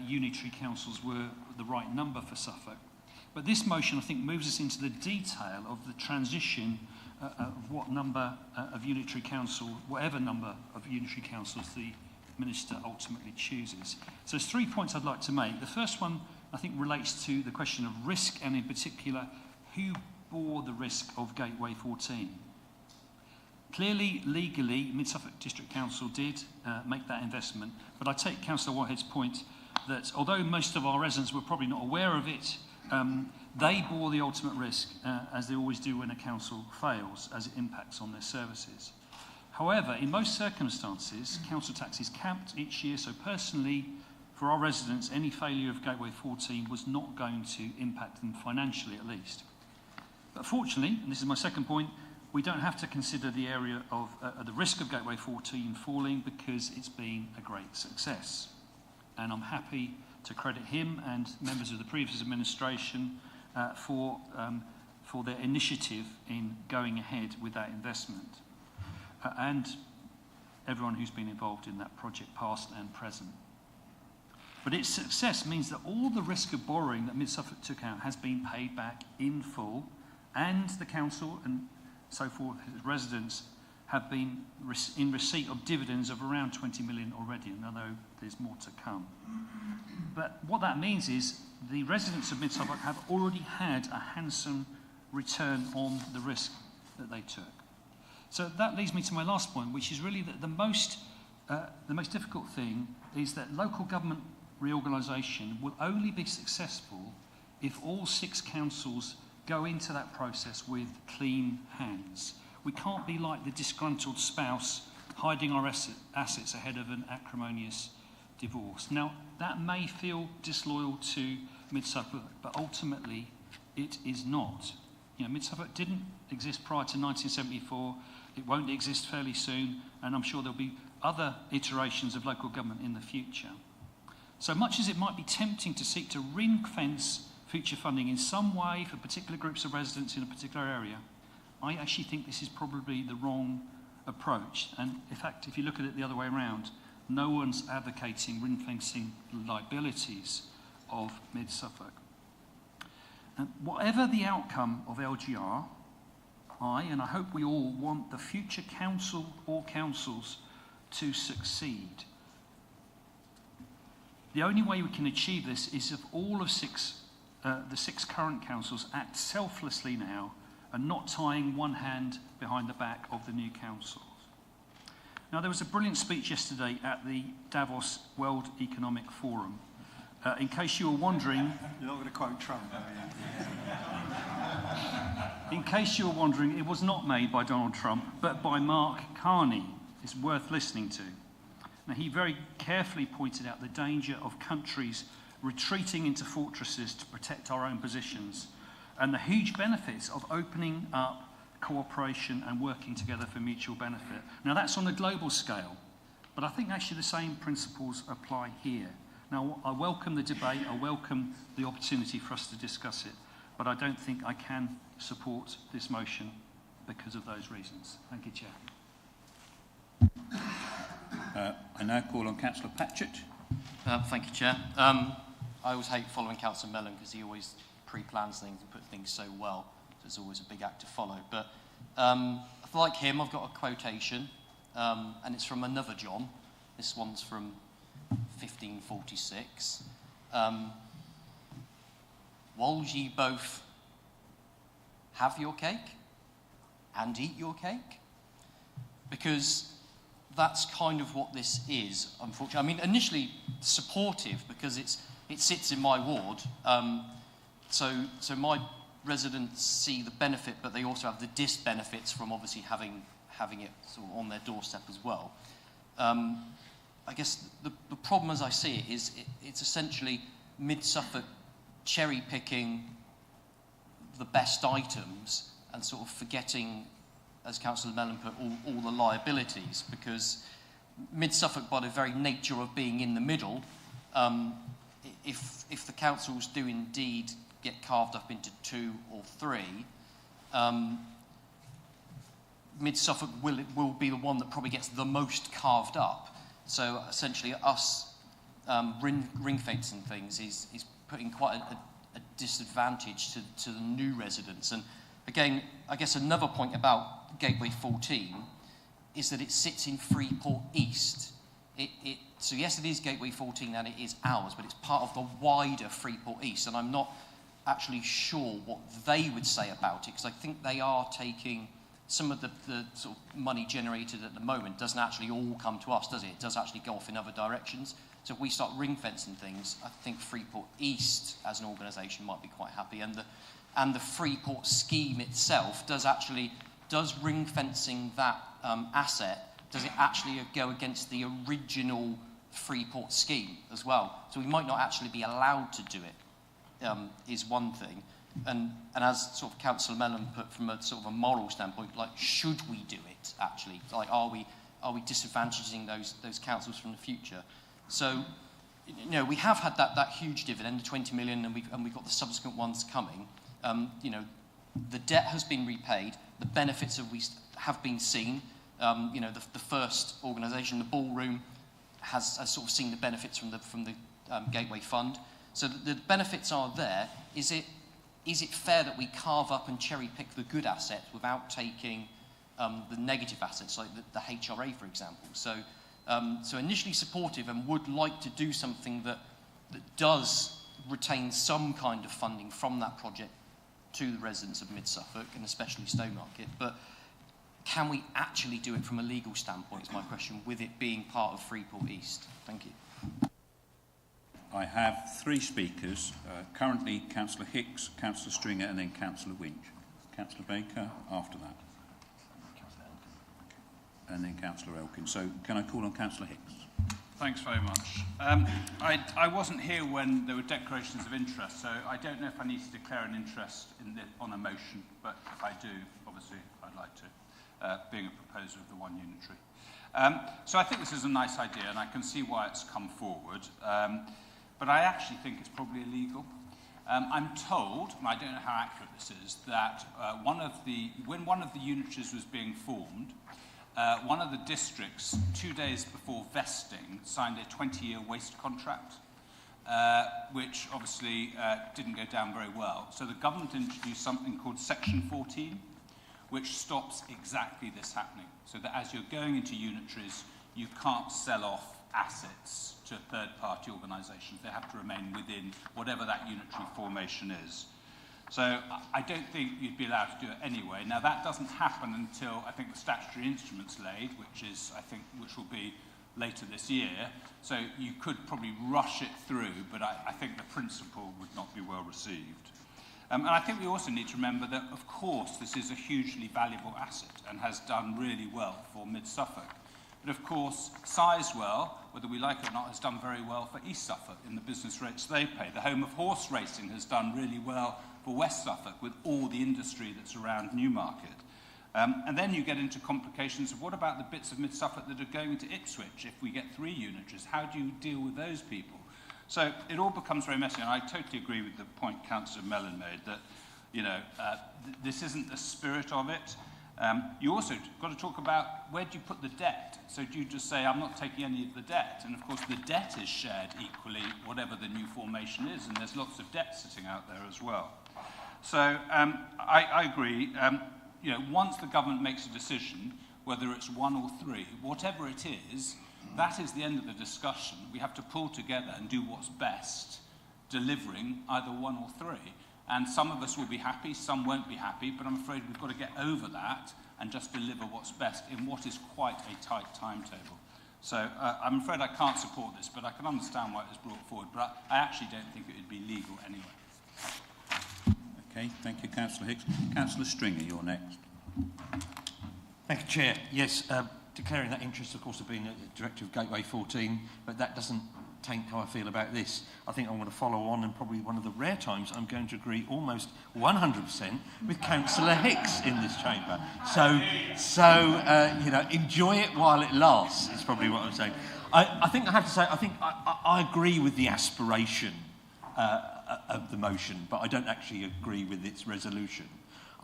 unitary councils were the right number for Suffolk. But this motion, I think, moves us into the detail of the transition of what number of unitary council, whatever number of unitary councils the Minister ultimately chooses. So there's 3 points I'd like to make. The first one, I think, relates to the question of risk, and in particular, who bore the risk of Gateway 14. Clearly, legally, Mid-Suffolk District Council did make that investment, but I take Councillor Whitehead's point that although most of our residents were probably not aware of it, they bore the ultimate risk, as they always do when a council fails, as it impacts on their services. However, in most circumstances, council tax is capped each year, so personally, for our residents, any failure of Gateway 14 was not going to impact them financially, at least. But fortunately, and this is my second point, we don't have to consider the area of the risk of Gateway 14 falling because it's been a great success. And I'm happy to credit him and members of the previous administration for their initiative in going ahead with that investment. And everyone who's been involved in that project, past and present. But its success means that all the risk of borrowing that Mid-Suffolk took out has been paid back in full, and the council and so forth, his residents, have been in receipt of dividends of around 20 million already, and I know there's more to come. But what that means is the residents of Mid-Suffolk have already had a handsome return on the risk that they took. So that leads me to my last point, which is really that the most difficult thing is that local government reorganisation will only be successful if all 6 councils go into that process with clean hands. We can't be like the disgruntled spouse hiding our assets ahead of an acrimonious divorce. Now, that may feel disloyal to Mid-Suffolk, but ultimately it is not. You know, Mid-Suffolk didn't exist prior to 1974. It won't exist fairly soon, and I'm sure there'll be other iterations of local government in the future. So much as it might be tempting to seek to ring-fence future funding in some way for particular groups of residents in a particular area, I actually think this is probably the wrong approach. And in fact, if you look at it the other way around, no one's advocating ring-fencing liabilities of Mid-Suffolk. And whatever the outcome of LGR, and I hope we all want the future council or councils to succeed. The only way we can achieve this is if all of 6 the 6 current councils act selflessly now and not tying one hand behind the back of the new councils. Now, there was a brilliant speech yesterday at the Davos World Economic Forum. In case you were wondering... You're not going to quote Trump, are you? In case you were wondering, it was not made by Donald Trump, but by Mark Carney. It's worth listening to. Now, he very carefully pointed out the danger of countries retreating into fortresses to protect our own positions, and the huge benefits of opening up cooperation and working together for mutual benefit. Now, that's on a global scale, but I think actually the same principles apply here. Now, I welcome the debate, I welcome the opportunity for us to discuss it, but I don't think I can support this motion because of those reasons. Thank you, Chair. I now call on Councillor Patchett. Thank you, Chair. I always hate following Councillor Mellon because he always pre-plans things and puts things so well. So it's always a big act to follow. But like him, I've got a quotation, and it's from another John. This one's from 1546. Whiles ye both have your cake and eat your cake? Because that's kind of what this is, unfortunately. I mean, initially supportive because it sits in my ward. So my residents see the benefit, but they also have the disbenefits from obviously having it sort of on their doorstep as well. I guess the problem as I see it is it's essentially Mid-Suffolk cherry-picking the best items and sort of forgetting, as Councillor Mellon put, all the liabilities, because Mid-Suffolk, by the very nature of being in the middle, if the councils do indeed get carved up into 2 or 3, Mid-Suffolk will be the one that probably gets the most carved up. So essentially us ring-fencing things is putting quite a disadvantage to the new residents. And again, I guess another point about Gateway 14 is that it sits in Freeport East. So yes, it is Gateway 14 and it is ours, but it's part of the wider Freeport East. And I'm not actually sure what they would say about it, because I think they are taking some of the sort of money generated at the moment doesn't actually all come to us, does it? It does actually go off in other directions. So if we start ring-fencing things, I think Freeport East as an organisation might be quite happy. And the Freeport scheme itself does ring-fencing that asset, does it actually go against the original Freeport scheme as well? So we might not actually be allowed to do it, is one thing. And as sort of Councillor Mellon put from a sort of a moral standpoint, like, should we do it actually? Like, are we disadvantaging those councils from the future? So, you know, we have had that huge dividend, the 20 million, and we've got the subsequent ones coming. You know, the debt has been repaid, the benefits have been seen. You know, the first organisation, the Ballroom, has sort of seen the benefits from the Gateway Fund. So the benefits are there. Is it fair that we carve up and cherry pick the good assets without taking the negative assets, like the HRA, for example? So initially supportive and would like to do something that does retain some kind of funding from that project to the residents of Mid-Suffolk, and especially Stowmarket. But can we actually do it from a legal standpoint, is my question, with it being part of Freeport East? Thank you. I have 3 speakers, currently Councillor Hicks, Councillor Stringer and then Councillor Winch. Councillor Baker after that. And then Councillor Elkin. So can I call on Councillor Hicks? Thanks very much. I wasn't here when there were declarations of interest, so I don't know if I need to declare an interest on a motion, but if I do, obviously I'd like to, being a proposer of the one unitary. So I think this is a nice idea, and I can see why it's come forward. But I actually think it's probably illegal. I'm told, and I don't know how accurate this is, that when one of the unitaries was being formed, one of the districts, 2 days before vesting, signed a 20-year waste contract, which obviously didn't go down very well. So the government introduced something called Section 14, which stops exactly this happening. So that as you're going into unitaries, you can't sell off assets to third-party organisations. They have to remain within whatever that unitary formation is. So I don't think you'd be allowed to do it anyway. Now that doesn't happen until I think the statutory instrument's laid, which will be later this year. So you could probably rush it through, but I think the principle would not be well received. And I think we also need to remember that, of course, this is a hugely valuable asset and has done really well for Mid-Suffolk. But of course, Sizewell, whether we like it or not, has done very well for East Suffolk in the business rates they pay. The home of horse racing has done really well for West Suffolk with all the industry that's around Newmarket. And then you get into complications of what about the bits of Mid-Suffolk that are going to Ipswich if we get 3 unitaries? How do you deal with those people? So it all becomes very messy, and I totally agree with the point Councillor Mellon made that, this isn't the spirit of it. You also got to talk about where do you put the debt? So do you just say, I'm not taking any of the debt? And of course the debt is shared equally, whatever the new formation is, and there's lots of debt sitting out there as well. So I agree, once the government makes a decision, whether it's 1 or 3, whatever it is, that is the end of the discussion. We have to pull together and do what's best, delivering either 1 or 3. And some of us will be happy, some won't be happy, but I'm afraid we've got to get over that and just deliver what's best in what is quite a tight timetable. So I'm afraid I can't support this, but I can understand why it was brought forward, but I actually don't think it would be legal anyway. Okay, thank you, Councillor Hicks. Councillor Stringer, you're next. Thank you, Chair. Yes, declaring that interest, of course, of being a director of Gateway 14, but that doesn't taint how I feel about this. I think I'm going to follow on, and probably one of the rare times I'm going to agree almost 100% with Councillor Hicks in this chamber. So enjoy it while it lasts, is probably what I'm saying. I think I have to say, I think I agree with the aspiration of the motion, but I don't actually agree with its resolution.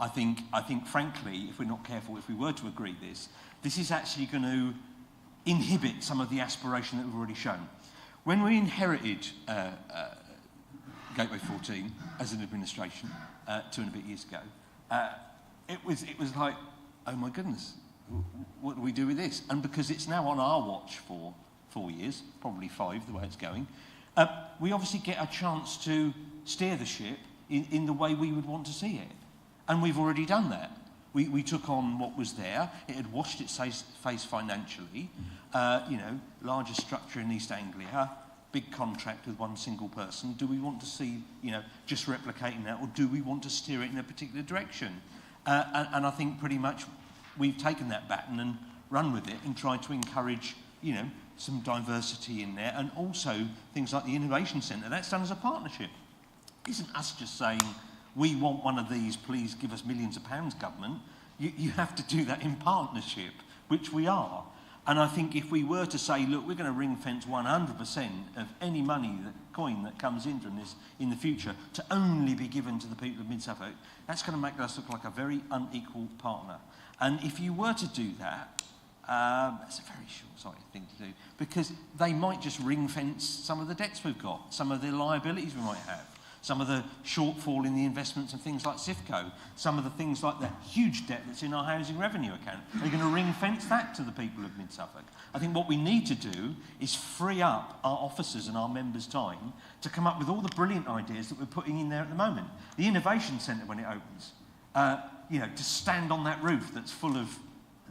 I think, frankly, if we're not careful, if we were to agree this is actually going to inhibit some of the aspiration that we've already shown. When we inherited Gateway 14 as an administration 2 and a bit years ago, it was like, oh my goodness, what do we do with this? And because it's now on our watch for 4 years, probably 5 the way it's going, we obviously get a chance to steer the ship in the way we would want to see it. And we've already done that. We took on what was there. It had washed its face financially. Largest structure in East Anglia, big contract with 1 single person. Do we want to see, just replicating that, or do we want to steer it in a particular direction? And I think pretty much we've taken that baton and run with it and tried to encourage, some diversity in there, and also things like the Innovation Centre. That's done as a partnership. It isn't us just saying, we want one of these, please give us millions of pounds, government. You have to do that in partnership, which we are. And I think if we were to say, look, we're going to ring fence 100% of any money, coin that comes in from this in the future, to only be given to the people of Mid-Suffolk, that's going to make us look like a very unequal partner. And if you were to do that, that's a very short-sighted thing to do, because they might just ring fence some of the debts we've got, some of the liabilities we might have, some of the shortfall in the investments and things like SIFCO, some of the things like the huge debt that's in our housing revenue account. Are you going to ring fence that to the people of Mid-Suffolk? I think what we need to do is free up our officers and our members' time to come up with all the brilliant ideas that we're putting in there at the moment. The Innovation Centre, when it opens, to stand on that roof that's full of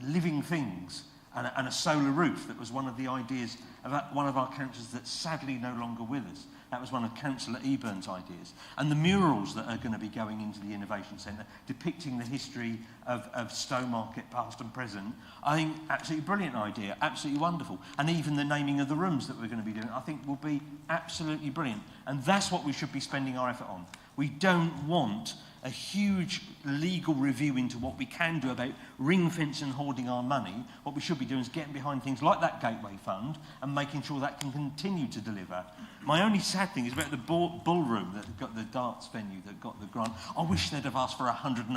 living things, and a solar roof that was one of the ideas of one of our councillors that's sadly no longer with us. That was one of Councillor Eburn's ideas. And the murals that are going to be going into the Innovation Centre, depicting the history of Stowmarket, past and present, I think absolutely brilliant idea, absolutely wonderful. And even the naming of the rooms that we're going to be doing, I think will be absolutely brilliant. And that's what we should be spending our effort on. We don't want a huge legal review into what we can do about ring fence and hoarding our money. What we should be doing is getting behind things like that Gateway Fund and making sure that can continue to deliver. My only sad thing is about the ballroom that got the darts venue that got the grant. I wish they'd have asked for £180,000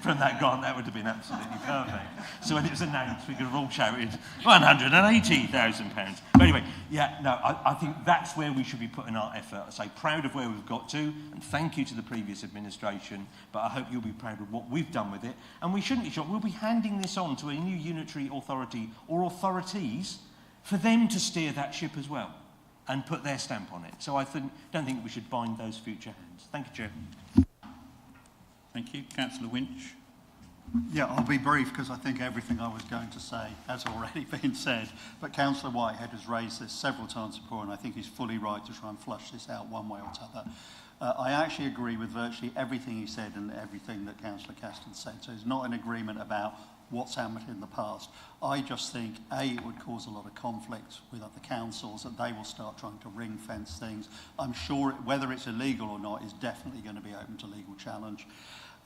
from that grant. That would have been absolutely perfect. So when it was announced, we could have all shouted £180,000. But anyway, I think that's where we should be putting our effort. I say proud of where we've got to, and thank you to the previous administration, but I hope you'll be proud of what we've done with it. And we shouldn't be shocked. We'll be handing this on to a new unitary authority or authorities for them to steer that ship as well and put their stamp on it. So I don't think we should bind those future hands. Thank you, Chair. Thank you. Councillor Winch. Yeah, I'll be brief because I think everything I was going to say has already been said. But Councillor Whitehead has raised this several times before, and I think he's fully right to try and flush this out one way or t'other. I actually agree with virtually everything he said and everything that Councillor Caston said. So he's not in agreement about what's happened in the past. I just think, A, it would cause a lot of conflict with other councils, that they will start trying to ring fence things. I'm sure whether it's illegal or not is definitely going to be open to legal challenge.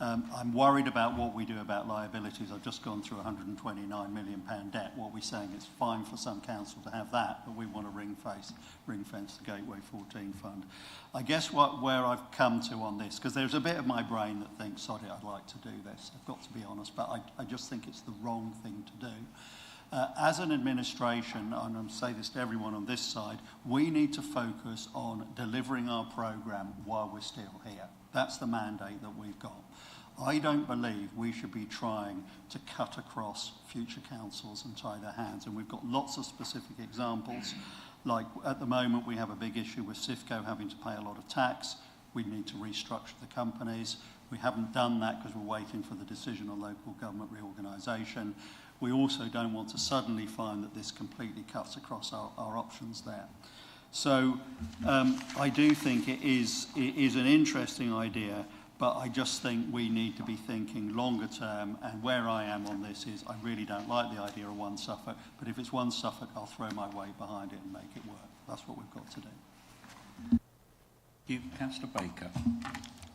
I'm worried about what we do about liabilities. I've just gone through £129 million debt. What we're saying is fine for some council to have that, but we want to ring fence the Gateway 14 fund. I guess where I've come to on this, because there's a bit of my brain that thinks, sorry, I'd like to do this. I've got to be honest, but I just think it's the wrong thing to do. As an administration, and I'm going to say this to everyone on this side, we need to focus on delivering our programme while we're still here. That's the mandate that we've got. I don't believe we should be trying to cut across future councils and tie their hands. And we've got lots of specific examples. Like at the moment, we have a big issue with Suffolk having to pay a lot of tax. We need to restructure the companies. We haven't done that because we're waiting for the decision on local government reorganisation. We also don't want to suddenly find that this completely cuts across our options there. So I do think it is an interesting idea, but I just think we need to be thinking longer term, and where I am on this is I really don't like the idea of one Suffolk, but if it's one Suffolk, I'll throw my weight behind it and make it work. That's what we've got to do. Thank you. Councillor Baker.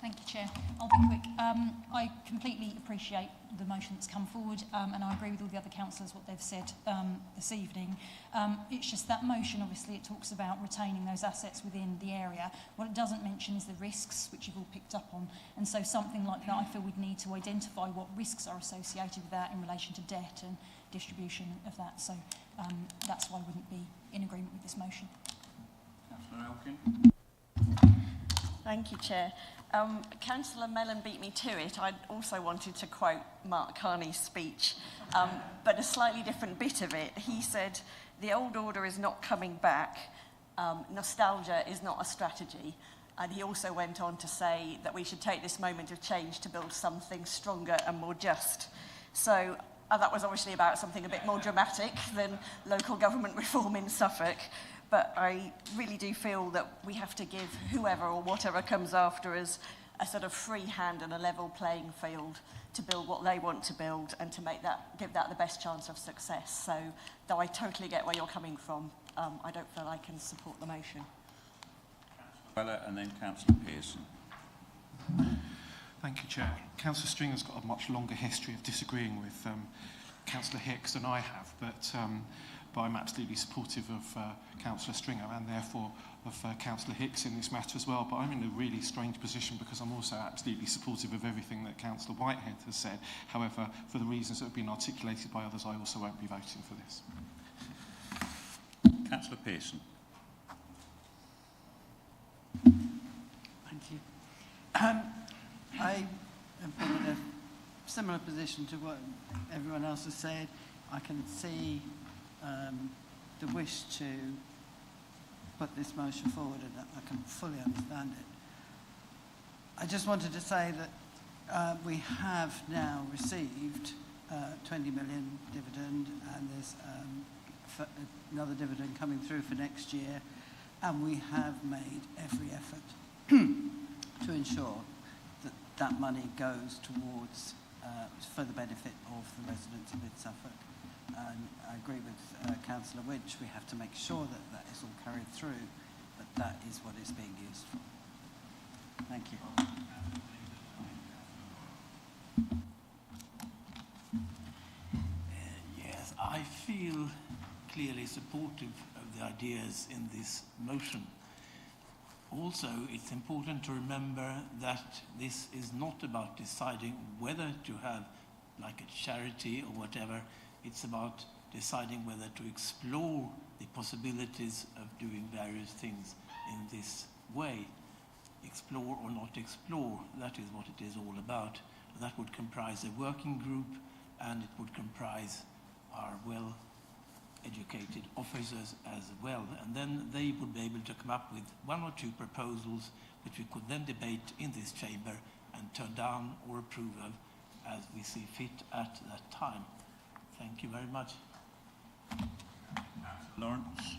Thank you, Chair. I'll be quick. I completely appreciate the motion that's come forward, and I agree with all the other councillors what they've said this evening. It's just that motion, obviously, it talks about retaining those assets within the area. What it doesn't mention is the risks, which you've all picked up on. And so something like that, I feel we'd need to identify what risks are associated with that in relation to debt and distribution of that. So that's why I wouldn't be in agreement with this motion. Councillor Elkin. Thank you, Chair. Councillor Mellon beat me to it. I also wanted to quote Mark Carney's speech, but a slightly different bit of it. He said, the old order is not coming back. Nostalgia is not a strategy. And he also went on to say that we should take this moment of change to build something stronger and more just. So that was obviously about something a bit more dramatic than local government reform in Suffolk. But I really do feel that we have to give whoever or whatever comes after us a sort of free hand and a level playing field to build what they want to build and to give that the best chance of success. So, though I totally get where you're coming from, I don't feel I can support the motion. Councillor and then Councillor Pearson. Thank you, Chair. Councillor Stringer's got a much longer history of disagreeing with Councillor Hicks than I have, but I'm absolutely supportive of Councillor Stringer and therefore of Councillor Hicks in this matter as well. But I'm in a really strange position because I'm also absolutely supportive of everything that Councillor Whitehead has said. However, for the reasons that have been articulated by others, I also won't be voting for this. Councillor Pearson. Thank you. I have been in a similar position to what everyone else has said. I can see the wish to put this motion forward, and I can fully understand it. I just wanted to say that we have now received 20 million dividend, and there's another dividend coming through for next year, and we have made every effort to ensure that that money goes towards for the benefit of the residents of Mid-Suffolk. And I agree with Councillor Winch, we have to make sure that that is all carried through, but that is what it's being used for. Thank you. Yes, I feel clearly supportive of the ideas in this motion. Also, it's important to remember that this is not about deciding whether to have like a charity or whatever. It's about deciding whether to explore the possibilities of doing various things in this way. Explore or not explore, that is what it is all about. That would comprise a working group, and it would comprise our educated officers as well, and then they would be able to come up with 1 or 2 proposals which we could then debate in this chamber and turn down or approve of as we see fit at that time. Thank you very much. Lawrence.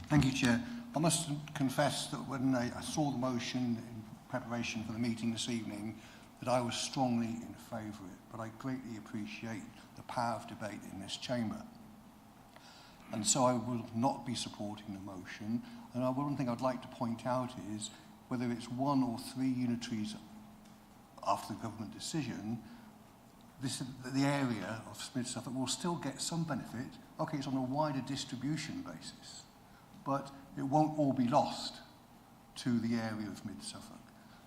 Thank you, Chair. I must confess that when I saw the motion in preparation for the meeting this evening, that I was strongly in favour of it, but I greatly appreciate the power of debate in this chamber. And so I will not be supporting the motion. And one thing I'd like to point out is whether it's 1 or 3 unitaries after the government decision, the area of Mid Suffolk will still get some benefit. Okay, it's on a wider distribution basis, but it won't all be lost to the area of Mid Suffolk.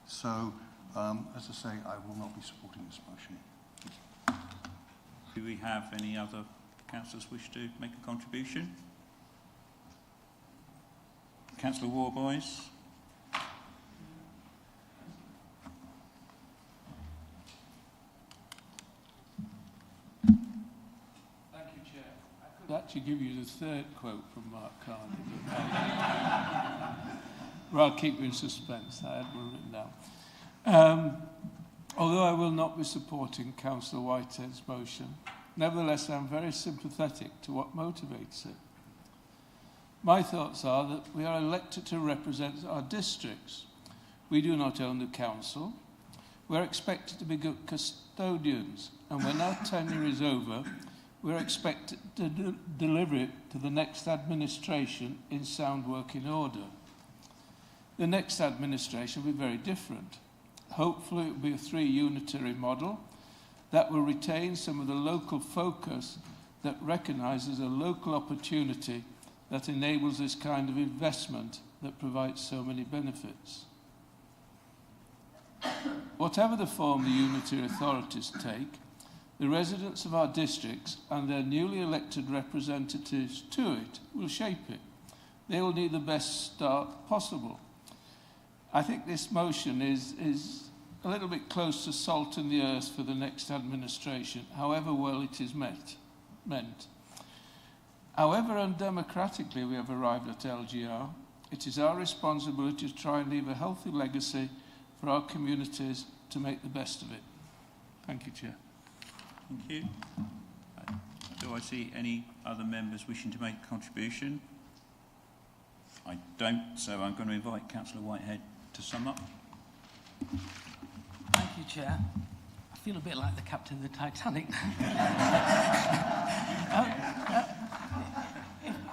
So, as I say, I will not be supporting this motion. Do we have any other councillors wish to make a contribution? Councillor Warboys. Thank you, Chair. I could actually give you the 3rd quote from Mark Carney, but I'll keep you in suspense. I had one written down. Although I will not be supporting Councillor Whitehead's motion, nevertheless I'm very sympathetic to what motivates it. My thoughts are that we are elected to represent our districts. We do not own the council. We are expected to be good custodians, and when our tenure is over, we are expected to deliver it to the next administration in sound working order. The next administration will be very different. Hopefully it will be a 3-unitary model that will retain some of the local focus that recognises a local opportunity that enables this kind of investment that provides so many benefits. Whatever the form the unitary authorities take, the residents of our districts and their newly elected representatives to it will shape it. They will need the best start possible. I think this motion is a little bit close to salt in the earth for the next administration, however well it is meant. However undemocratically we have arrived at LGR, it is our responsibility to try and leave a healthy legacy for our communities to make the best of it. Thank you, Chair. Thank you. Do I see any other members wishing to make a contribution? I don't, so I'm going to invite Councillor Whitehead to sum up. Thank you, Chair. I feel a bit like the captain of the Titanic.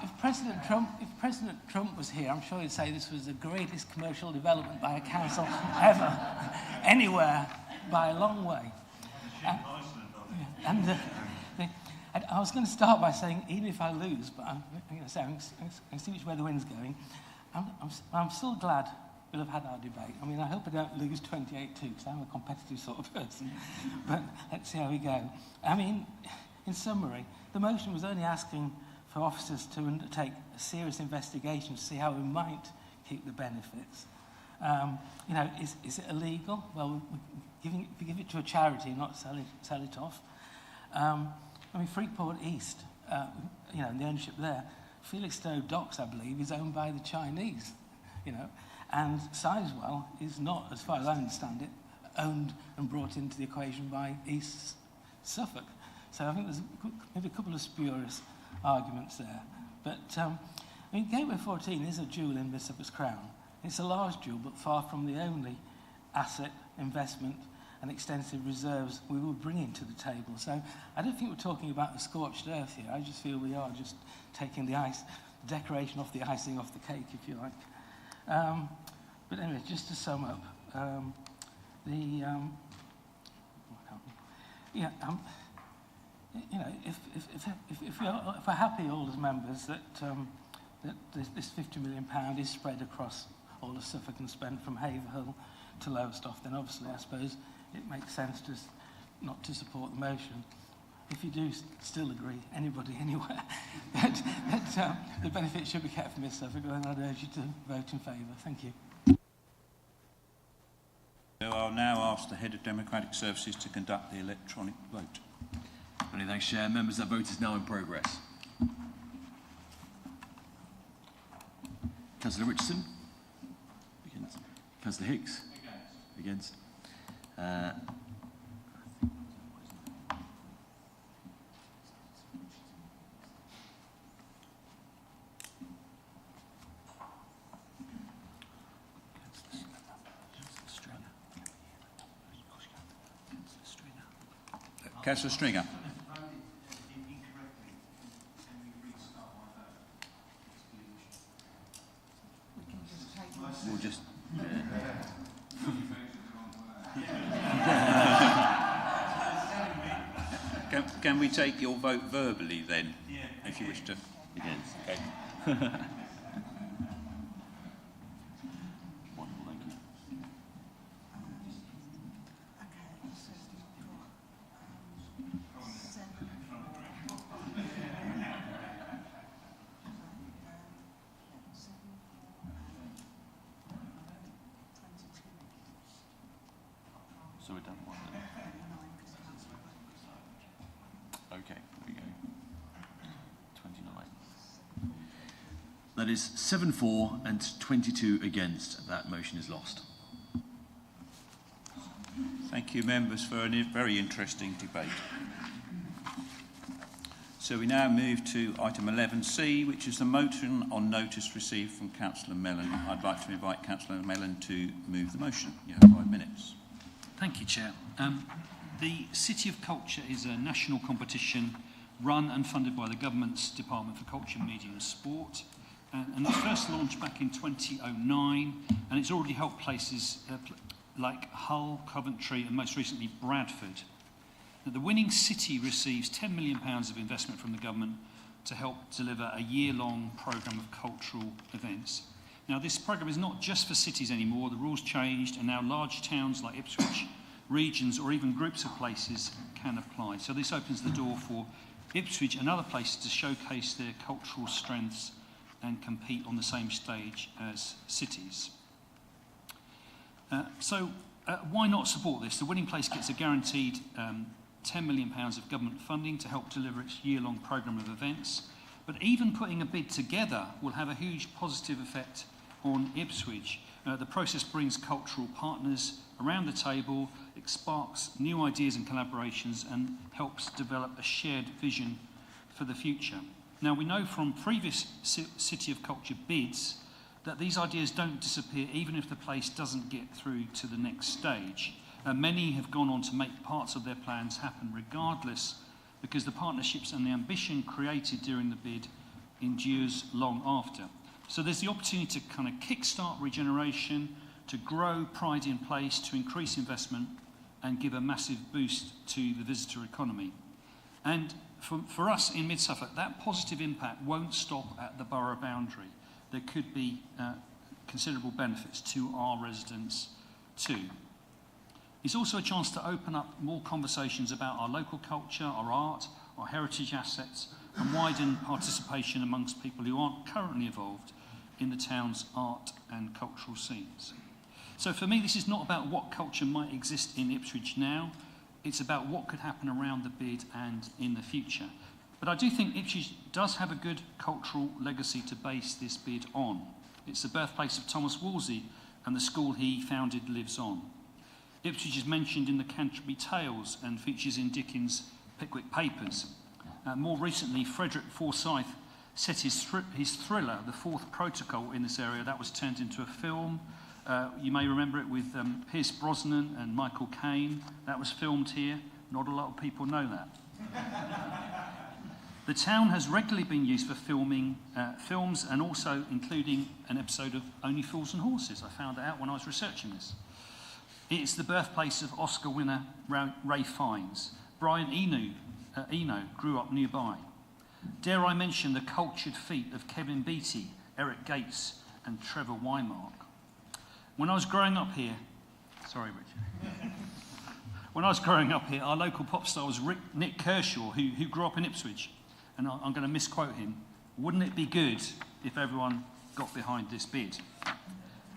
If President Trump was here, I'm sure he'd say this was the greatest commercial development by a council ever, anywhere, by a long way. I was going to start by saying, even if I lose, but I'm going to say, I'm going to see which way the wind's going. I'm still glad we'll have had our debate. I mean, I hope I don't lose 28-2, because I'm a competitive sort of person. But let's see how we go. I mean, in summary, the motion was only asking for officers to undertake a serious investigation to see how we might keep the benefits. You know, is it illegal? Well, we give it to a charity, not sell it off. I mean, Freeport East, you know, and the ownership there, Felixstowe Docks, I believe, is owned by the Chinese, you know, and Sizewell is not, as far as I understand it, owned and brought into the equation by East Suffolk. So I think there's maybe a couple of spurious arguments there. But, I mean, Gateway 14 is a jewel in Mid Suffolk's crown. It's a large jewel, but far from the only asset, investment, and extensive reserves we will bring into the table. So I don't think we're talking about the scorched earth here. I just feel we are just taking the decoration off the icing off the cake, if you like. But anyway, just to sum up, you know, if we're happy, all as members, that this £50 million is spread across all of Suffolk and spent from Haverhill to Lowestoft, then obviously I suppose it makes sense to not to support the motion. If you do still agree, anybody, anywhere, that the benefits should be kept for Mid Suffolk, then I'd urge you to vote in favour. Thank you. So I'll now ask the Head of Democratic Services to conduct the electronic vote. Many thanks, Chair. Members, that vote is now in progress. Councillor Richardson? Against. Councillor Hicks? Against. Councillor Stringer. We'll just... Can we take your vote verbally then, if you wish to? Against. Okay. So we're done one then. Okay, there we go. 29. That is 7 for and 22 against. That motion is lost. Thank you, members, for a very interesting debate. So we now move to item 11C, which is the motion on notice received from Councillor Mellon. I'd like to invite Councillor Mellon to move the motion. You have 5 minutes. Thank you, Chair. The City of Culture is a national competition run and funded by the Government's Department for Culture, Media and Sport. And it was first launched back in 2009, and it's already helped places like Hull, Coventry and most recently Bradford. Now, the winning city receives £10 million of investment from the government to help deliver a year-long programme of cultural events. Now, this programme is not just for cities anymore. The rules changed, and now large towns like Ipswich, regions, or even groups of places can apply. So this opens the door for Ipswich and other places to showcase their cultural strengths and compete on the same stage as cities. Why not support this? The winning place gets a guaranteed £10 million of government funding to help deliver its year-long programme of events. But even putting a bid together will have a huge positive effect on Ipswich. The process brings cultural partners around the table, it sparks new ideas and collaborations and helps develop a shared vision for the future. Now, we know from previous City of Culture bids that these ideas don't disappear even if the place doesn't get through to the next stage. Many have gone on to make parts of their plans happen regardless, because the partnerships and the ambition created during the bid endures long after. So there's the opportunity to kind of kickstart regeneration, to grow pride in place, to increase investment and give a massive boost to the visitor economy. And for us in Mid-Suffolk, that positive impact won't stop at the borough boundary. There could be considerable benefits to our residents too. It's also a chance to open up more conversations about our local culture, our art, our heritage assets, and widen participation amongst people who aren't currently involved in the town's art and cultural scenes. So for me, this is not about what culture might exist in Ipswich now, it's about what could happen around the bid and in the future. But I do think Ipswich does have a good cultural legacy to base this bid on. It's the birthplace of Thomas Wolsey, and the school he founded lives on. Ipswich is mentioned in the Canterbury Tales and features in Dickens' Pickwick Papers. More recently, Frederick Forsyth set his thriller, The Fourth Protocol, in this area. That was turned into a film. You may remember it with Pierce Brosnan and Michael Caine. That was filmed here. Not a lot of people know that. The town has regularly been used for filming films and also including an episode of Only Fools and Horses. I found that out when I was researching this. It's the birthplace of Oscar winner Ray Fiennes. Brian Eno grew up nearby. Dare I mention the cultured feet of Kevin Beattie, Eric Gates and Trevor Wymark. When I was growing up here, sorry Richard, when I was growing up here, our local pop star was Nick Kershaw, who grew up in Ipswich, and I'm going to misquote him. Wouldn't it be good if everyone got behind this bid?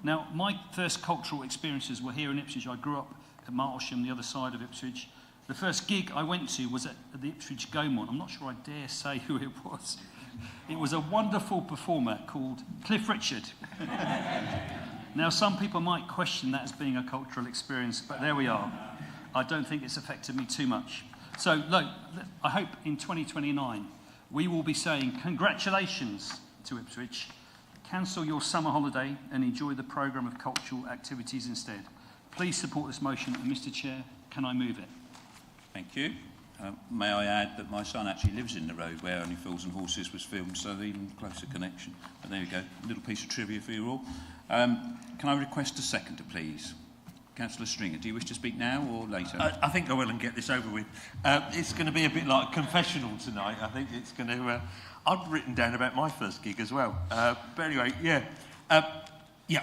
Now, my first cultural experiences were here in Ipswich. I grew up at Martlesham, the other side of Ipswich, The first gig I went to was at the Ipswich Gaumont. I'm not sure I dare say who it was. It was a wonderful performer called Cliff Richard. Now, some people might question that as being a cultural experience, but there we are. I don't think it's affected me too much. So, look, I hope in 2029 we will be saying congratulations to Ipswich. Cancel your summer holiday and enjoy the programme of cultural activities instead. Please support this motion, and Mr. Chair, can I move it? Thank you. May I add that my son actually lives in the road where Only Fools and Horses was filmed, so the even closer connection. But there you go, a little piece of trivia for you all. Can I request a seconder, please? Councillor Stringer, do you wish to speak now or later? I think I will and get this over with. It's going to be a bit like a confessional tonight. I think it's going to... I've written down about my first gig as well. But anyway, yeah,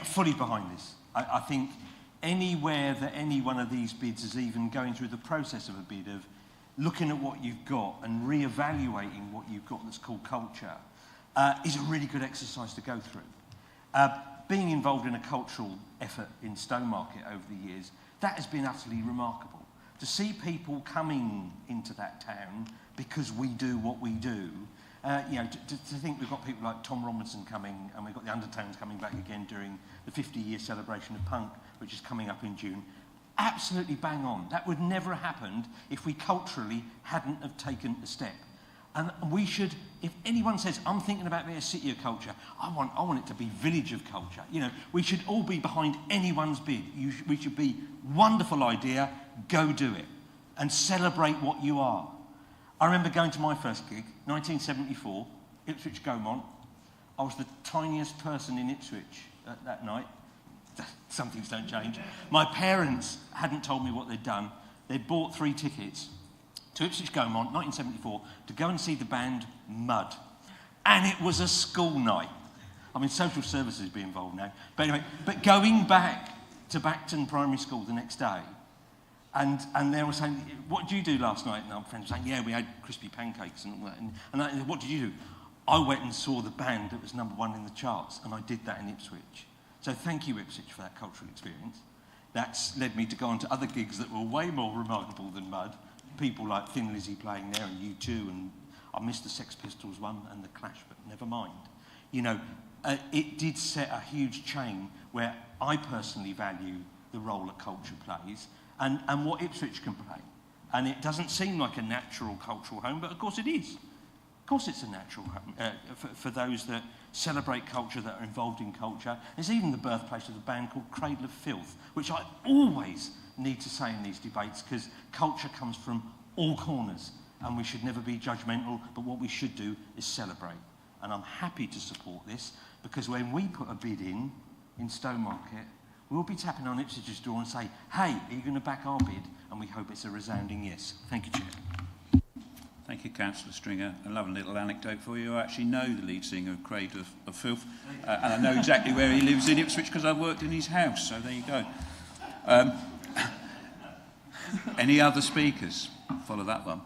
fully behind this. I think anywhere that any one of these bids is even going through the process of a bid of looking at what you've got and re-evaluating what you've got that's called culture is a really good exercise to go through. Being involved in a cultural effort in Stowmarket over the years, that has been utterly remarkable. To see people coming into that town because we do what we do, to think we've got people like Tom Robinson coming, and we've got the Undertones coming back again during the 50-year celebration of punk, which is coming up in June. Absolutely bang on. That would never have happened if we culturally hadn't have taken a step. And we should, if anyone says, I'm thinking about being a city of culture, I want it to be village of culture. You know, we should all be behind anyone's bid. We should be, wonderful idea, go do it. And celebrate what you are. I remember going to my first gig, 1974, Ipswich Gaumont. I was the tiniest person in Ipswich that night. Some things don't change. My parents hadn't told me what they'd done. They'd bought 3 tickets to Ipswich Gaumont, 1974, to go and see the band Mud. And it was a school night. I mean, social services would be involved now. But anyway, going back to Backton Primary School the next day, and they were saying, what did you do last night? And our friends were saying, yeah, we had crispy pancakes and all that. And I, what did you do? I went and saw the band that was #1 in the charts, and I did that in Ipswich. So thank you, Ipswich, for that cultural experience. That's led me to go on to other gigs that were way more remarkable than Mud. People like Thin Lizzy playing there, and U2, and I missed the Sex Pistols one and the Clash, but never mind. You know, it did set a huge chain where I personally value the role that culture plays and what Ipswich can play. And it doesn't seem like a natural cultural home, but of course it is. Of course it's a natural home for those that celebrate culture, that are involved in culture. It's even the birthplace of a band called Cradle of Filth, which I always need to say in these debates, because culture comes from all corners and we should never be judgmental, but what we should do is celebrate. And I'm happy to support this, because when we put a bid in Stowmarket, we'll be tapping on Ipswich's door and say, hey, are you going to back our bid? And we hope it's a resounding yes. Thank you, Chair. Thank you, Councillor Stringer. A lovely little anecdote for you. I actually know the lead singer of Cradle of Filth, and I know exactly where he lives in Ipswich because I've worked in his house, so there you go. Any other speakers? Follow that one.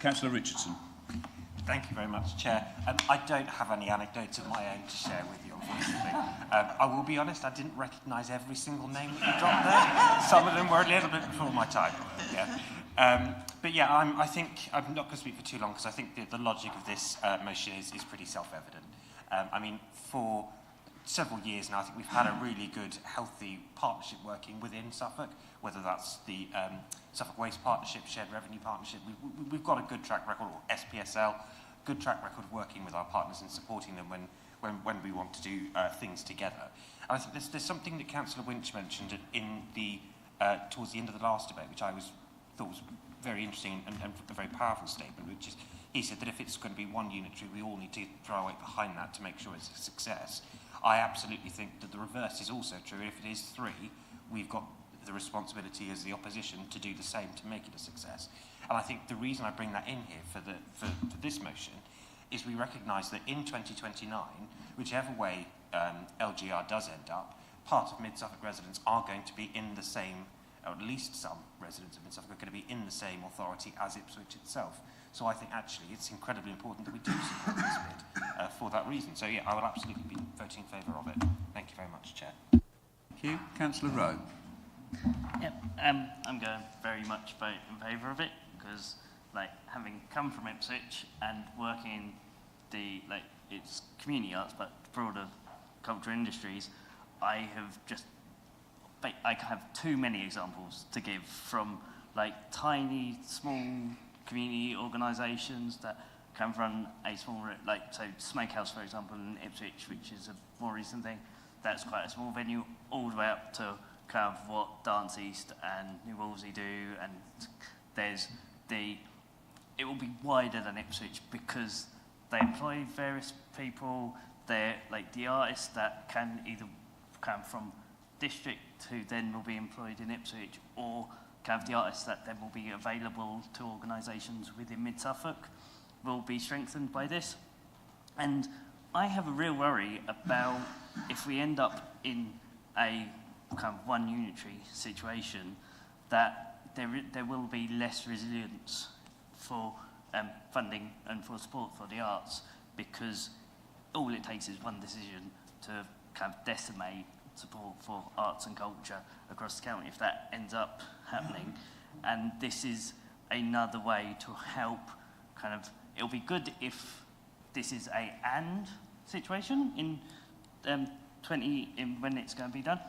Councillor Richardson. Thank you very much, Chair. I don't have any anecdotes of my own to share with you, unfortunately. I will be honest, I didn't recognise every single name that you dropped there. Some of them were a little bit before my time. Yeah. But yeah, I think I'm not going to speak for too long, because I think the logic of this motion is pretty self-evident. I mean, for several years now, I think we've had a really good, healthy partnership working within Suffolk, whether that's the Suffolk Waste Partnership, Shared Revenue Partnership. We've got a good track record, or SPSL, good track record working with our partners and supporting them when we want to do things together. And I think there's something that Councillor Winch mentioned in the towards the end of the last debate, which I thought was very interesting and a very powerful statement, which is, he said that if it's going to be one unitary, we all need to throw our weight behind that to make sure it's a success. I absolutely think that the reverse is also true. If it is 3, we've got the responsibility as the opposition to do the same to make it a success. And I think the reason I bring that in here for this motion is we recognise that in 2029, whichever way LGR does end up, part of Mid-Suffolk residents are going to be in the same, or at least some residents of Mid-Suffolk are going to be in the same authority as Ipswich itself. So I think actually it's incredibly important that we do support this bid for that reason. So yeah, I will absolutely be voting in favour of it. Thank you very much, Chair. Thank you. Councillor Rowe. I'm going very much vote in favour of it because, like, having come from Ipswich and working in the it's community arts but broader culture industries, I have too many examples to give from tiny small community organisations that can run a small so Smokehouse, for example, in Ipswich, which is a more recent thing. That's quite a small venue, all the way up to kind of what Dance East and New Wolsey do, and it will be wider than Ipswich because they employ various people. They're the artists that can either come from district who then will be employed in Ipswich, or kind of the artists that then will be available to organisations within Mid-Suffolk will be strengthened by this. And I have a real worry about if we end up in a kind of one unitary situation, that there will be less resilience for funding and for support for the arts, because all it takes is one decision to kind of decimate support for arts and culture across the county if that ends up happening. And this is another way to help kind of, it'll be good if this is a and situation in when it's going to be done,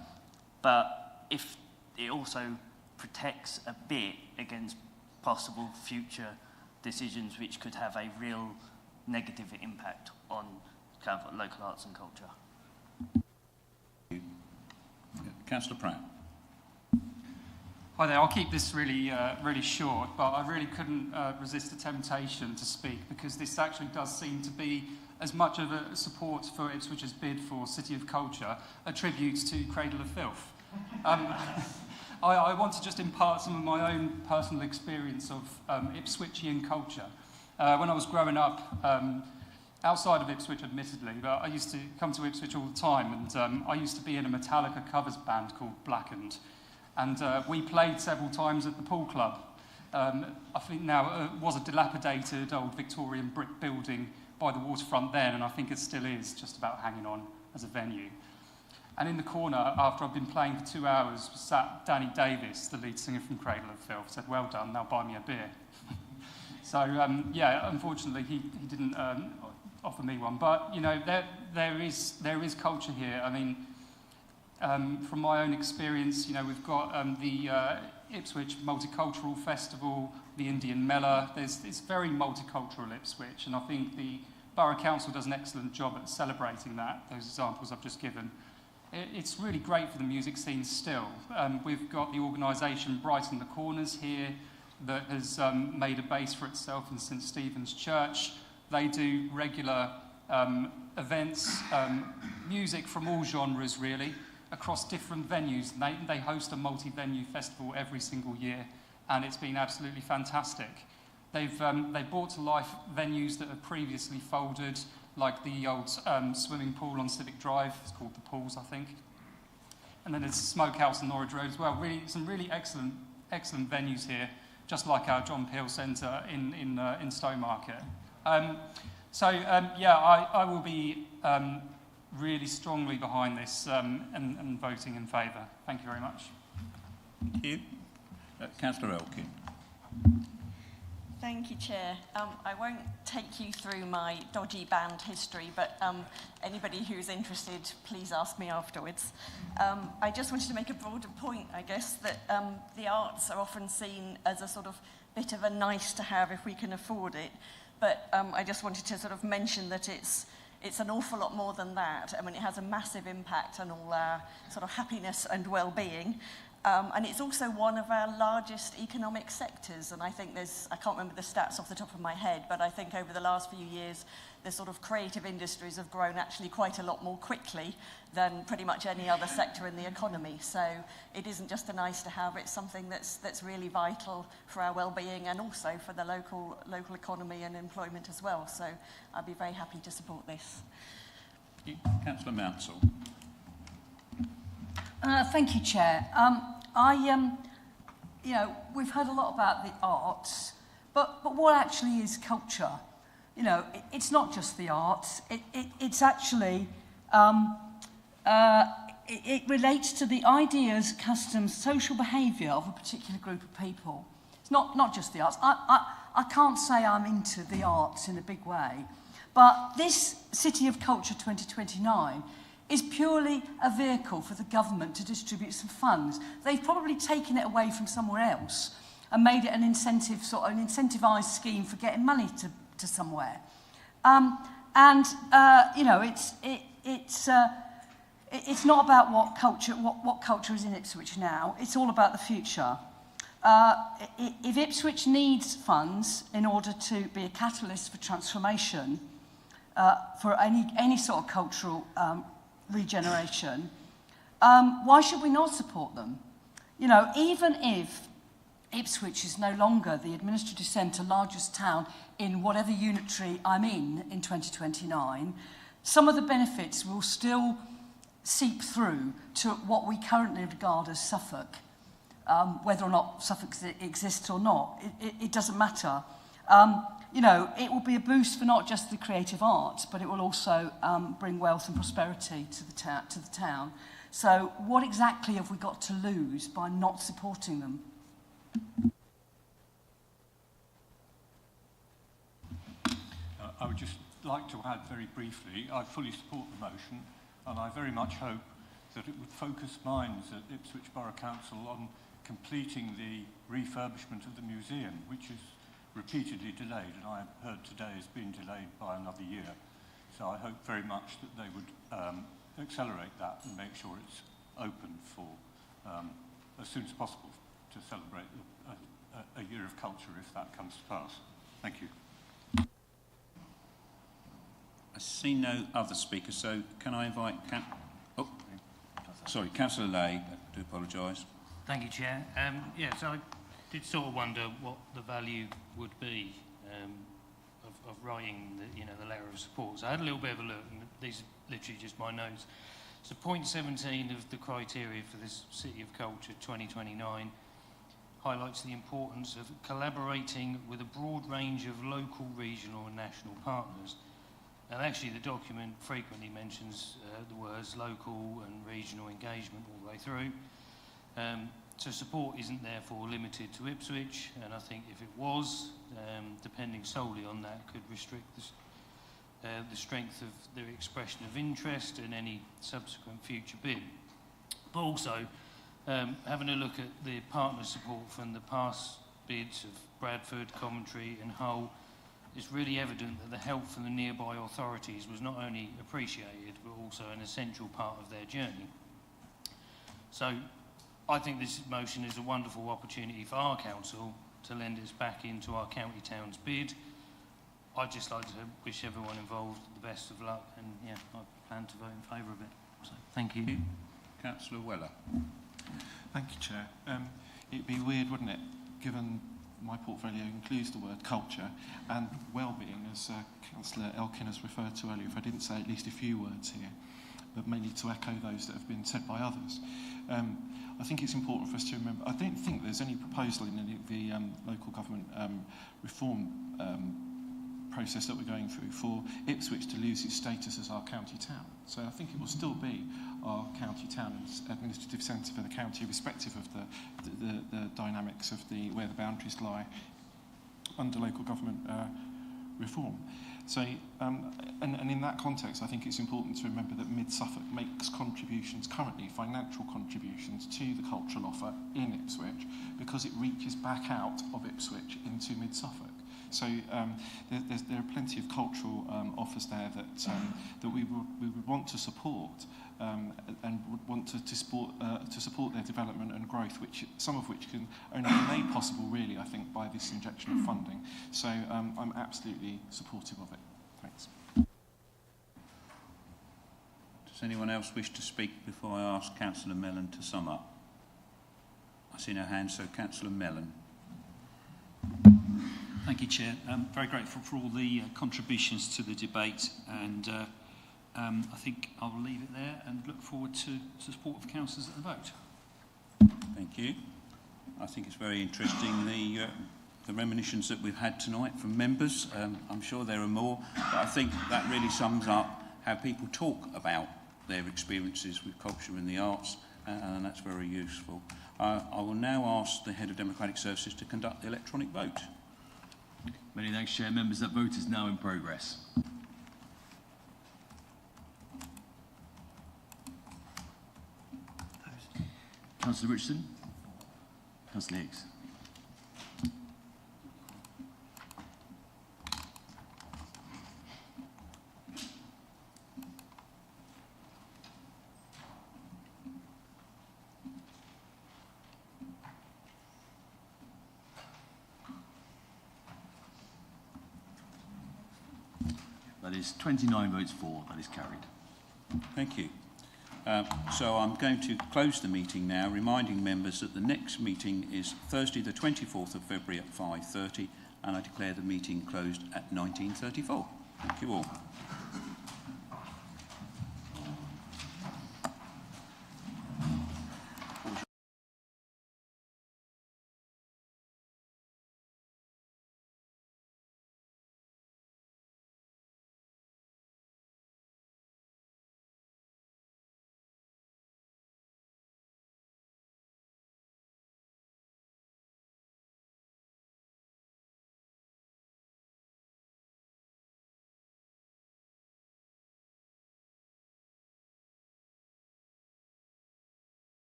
but if it also protects a bit against possible future decisions which could have a real negative impact on kind of local arts and culture. Councillor Pratt. Hi there, I'll keep this really short, but I really couldn't resist the temptation to speak because this actually does seem to be as much of a support for Ipswich's bid for City of Culture, a tribute to Cradle of Filth. I want to just impart some of my own personal experience of Ipswichian culture. When I was growing up, outside of Ipswich admittedly, but I used to come to Ipswich all the time, and I used to be in a Metallica covers band called Blackened, and we played several times at the Pool Club. I think now it was a dilapidated old Victorian brick building by the waterfront then, and I think it still is, just about hanging on as a venue. And in the corner, after I'd been playing for 2 hours, sat Danny Davis, the lead singer from Cradle of Filth, said, "Well done, now buy me a beer." So, yeah, unfortunately, he didn't offer me one. But, you know, there is culture here. I mean, from my own experience, you know, we've got the Ipswich Multicultural Festival, the Indian Mela. It's very multicultural Ipswich, and I think the Borough Council does an excellent job at celebrating that, those examples I've just given. It's really great for the music scene still. We've got the organisation Brighten the Corners here that has made a base for itself in St Stephen's Church. They do regular events, music from all genres really, across different venues. They host a multi-venue festival every single year, and it's been absolutely fantastic. They brought to life venues that have previously folded, like the old swimming pool on Civic Drive. It's called the Pools, I think. And then there's Smokehouse on Norwich Road as well. Some really excellent venues here, just like our John Peel Centre in Stowmarket. Yeah, I will be really strongly behind this and voting in favour. Thank you very much. Thank you. Councillor Elkin. Thank you, Chair. I won't take you through my dodgy band history, but anybody who's interested, please ask me afterwards. I just wanted to make a broader point, I guess, that the arts are often seen as a sort of bit of a nice to have if we can afford it. But I just wanted to sort of mention that it's an awful lot more than that. I mean, it has a massive impact on all our sort of happiness and well-being. And it's also one of our largest economic sectors. And I think I can't remember the stats off the top of my head, but I think over the last few years, the sort of creative industries have grown actually quite a lot more quickly than pretty much any other sector in the economy. So it isn't just a nice to have, it's something that's really vital for our well-being and also for the local economy and employment as well. So I'd be very happy to support this. Councillor Mounsell. Thank you, Chair. You know, we've heard a lot about the arts, but what actually is culture? You know, it's not just the arts. It's actually it relates to the ideas, customs, social behaviour of a particular group of people. It's not just the arts. I can't say I'm into the arts in a big way, but this City of Culture 2029 is purely a vehicle for the government to distribute some funds. They've probably taken it away from somewhere else and made it an incentive, sort of an incentivised scheme for getting money to somewhere. You know, it's not about what culture is in Ipswich now. It's all about the future. If Ipswich needs funds in order to be a catalyst for transformation, for any sort of cultural regeneration, why should we not support them? You know, even if Ipswich is no longer the administrative centre, largest town in whatever unitary I'm in 2029, some of the benefits will still seep through to what we currently regard as Suffolk. Whether or not Suffolk exists or not, it doesn't matter. You know, it will be a boost for not just the creative arts, but it will also bring wealth and prosperity to the town. So what exactly have we got to lose by not supporting them? I would just like to add very briefly, I fully support the motion, and I very much hope that it would focus minds at Ipswich Borough Council on completing the refurbishment of the museum, which is repeatedly delayed, and I have heard today has been delayed by another year. So I hope very much that they would accelerate that and make sure it's open for as soon as possible to celebrate a year of culture if that comes to pass. Thank you. I see no other speakers, so can I invite... Councillor Lay, I do apologise. Thank you, Chair. Yes, I did sort of wonder what the value would be of writing the letter of support. So I had a little bit of a look, and these are literally just my notes. So point 17 of the criteria for this City of Culture 2029 highlights the importance of collaborating with a broad range of local, regional and national partners. And actually the document frequently mentions the words local and regional engagement all the way through. So support isn't therefore limited to Ipswich, and I think if it was, depending solely on that, could restrict the strength of their expression of interest in any subsequent future bid. But also, having a look at the partner support from the past bids of Bradford, Coventry and Hull, it's really evident that the help from the nearby authorities was not only appreciated, but also an essential part of their journey. So I think this motion is a wonderful opportunity for our council to lend us back into our county town's bid. I'd just like to wish everyone involved the best of luck, and yeah, I plan to vote in favour of it. So thank you. Councillor Weller. Thank you, Chair. It'd be weird, wouldn't it, given my portfolio includes the word culture and well-being, as Councillor Elkin has referred to earlier, if I didn't say at least a few words here, but mainly to echo those that have been said by others. I think it's important for us to remember, I don't think there's any proposal in the local government reform process that we're going through for Ipswich to lose its status as our county town. So I think it will still be our county town as administrative centre for the county, irrespective of the dynamics of where the boundaries lie under local government reform. So, and in that context, I think it's important to remember that Mid-Suffolk makes contributions currently, financial contributions to the cultural offer in Ipswich, because it reaches back out of Ipswich into Mid-Suffolk. So there are plenty of cultural offers there that we would want to support and would want to support their development and growth, some of which can only be made possible, really, I think, by this injection of funding. So I'm absolutely supportive of it. Thanks. Does anyone else wish to speak before I ask Councillor Mellon to sum up? I see no hands, so Councillor Mellon. Thank you, Chair. I'm very grateful for all the contributions to the debate, and I think I'll leave it there and look forward to the support of councillors at the vote. Thank you. I think it's very interesting, the reminiscences that we've had tonight from members. I'm sure there are more, but I think that really sums up how people talk about their experiences with culture and the arts, and that's very useful. I will now ask the Head of Democratic Services to conduct the electronic vote. Many thanks, Chair. Members, that vote is now in progress. Councillor Richardson. Councillor Hicks. That is 29 votes for. That is carried. Thank you. So I'm going to close the meeting now, reminding members that the next meeting is Thursday the 24th of February at 5:30, and I declare the meeting closed at 19:34. Thank you all.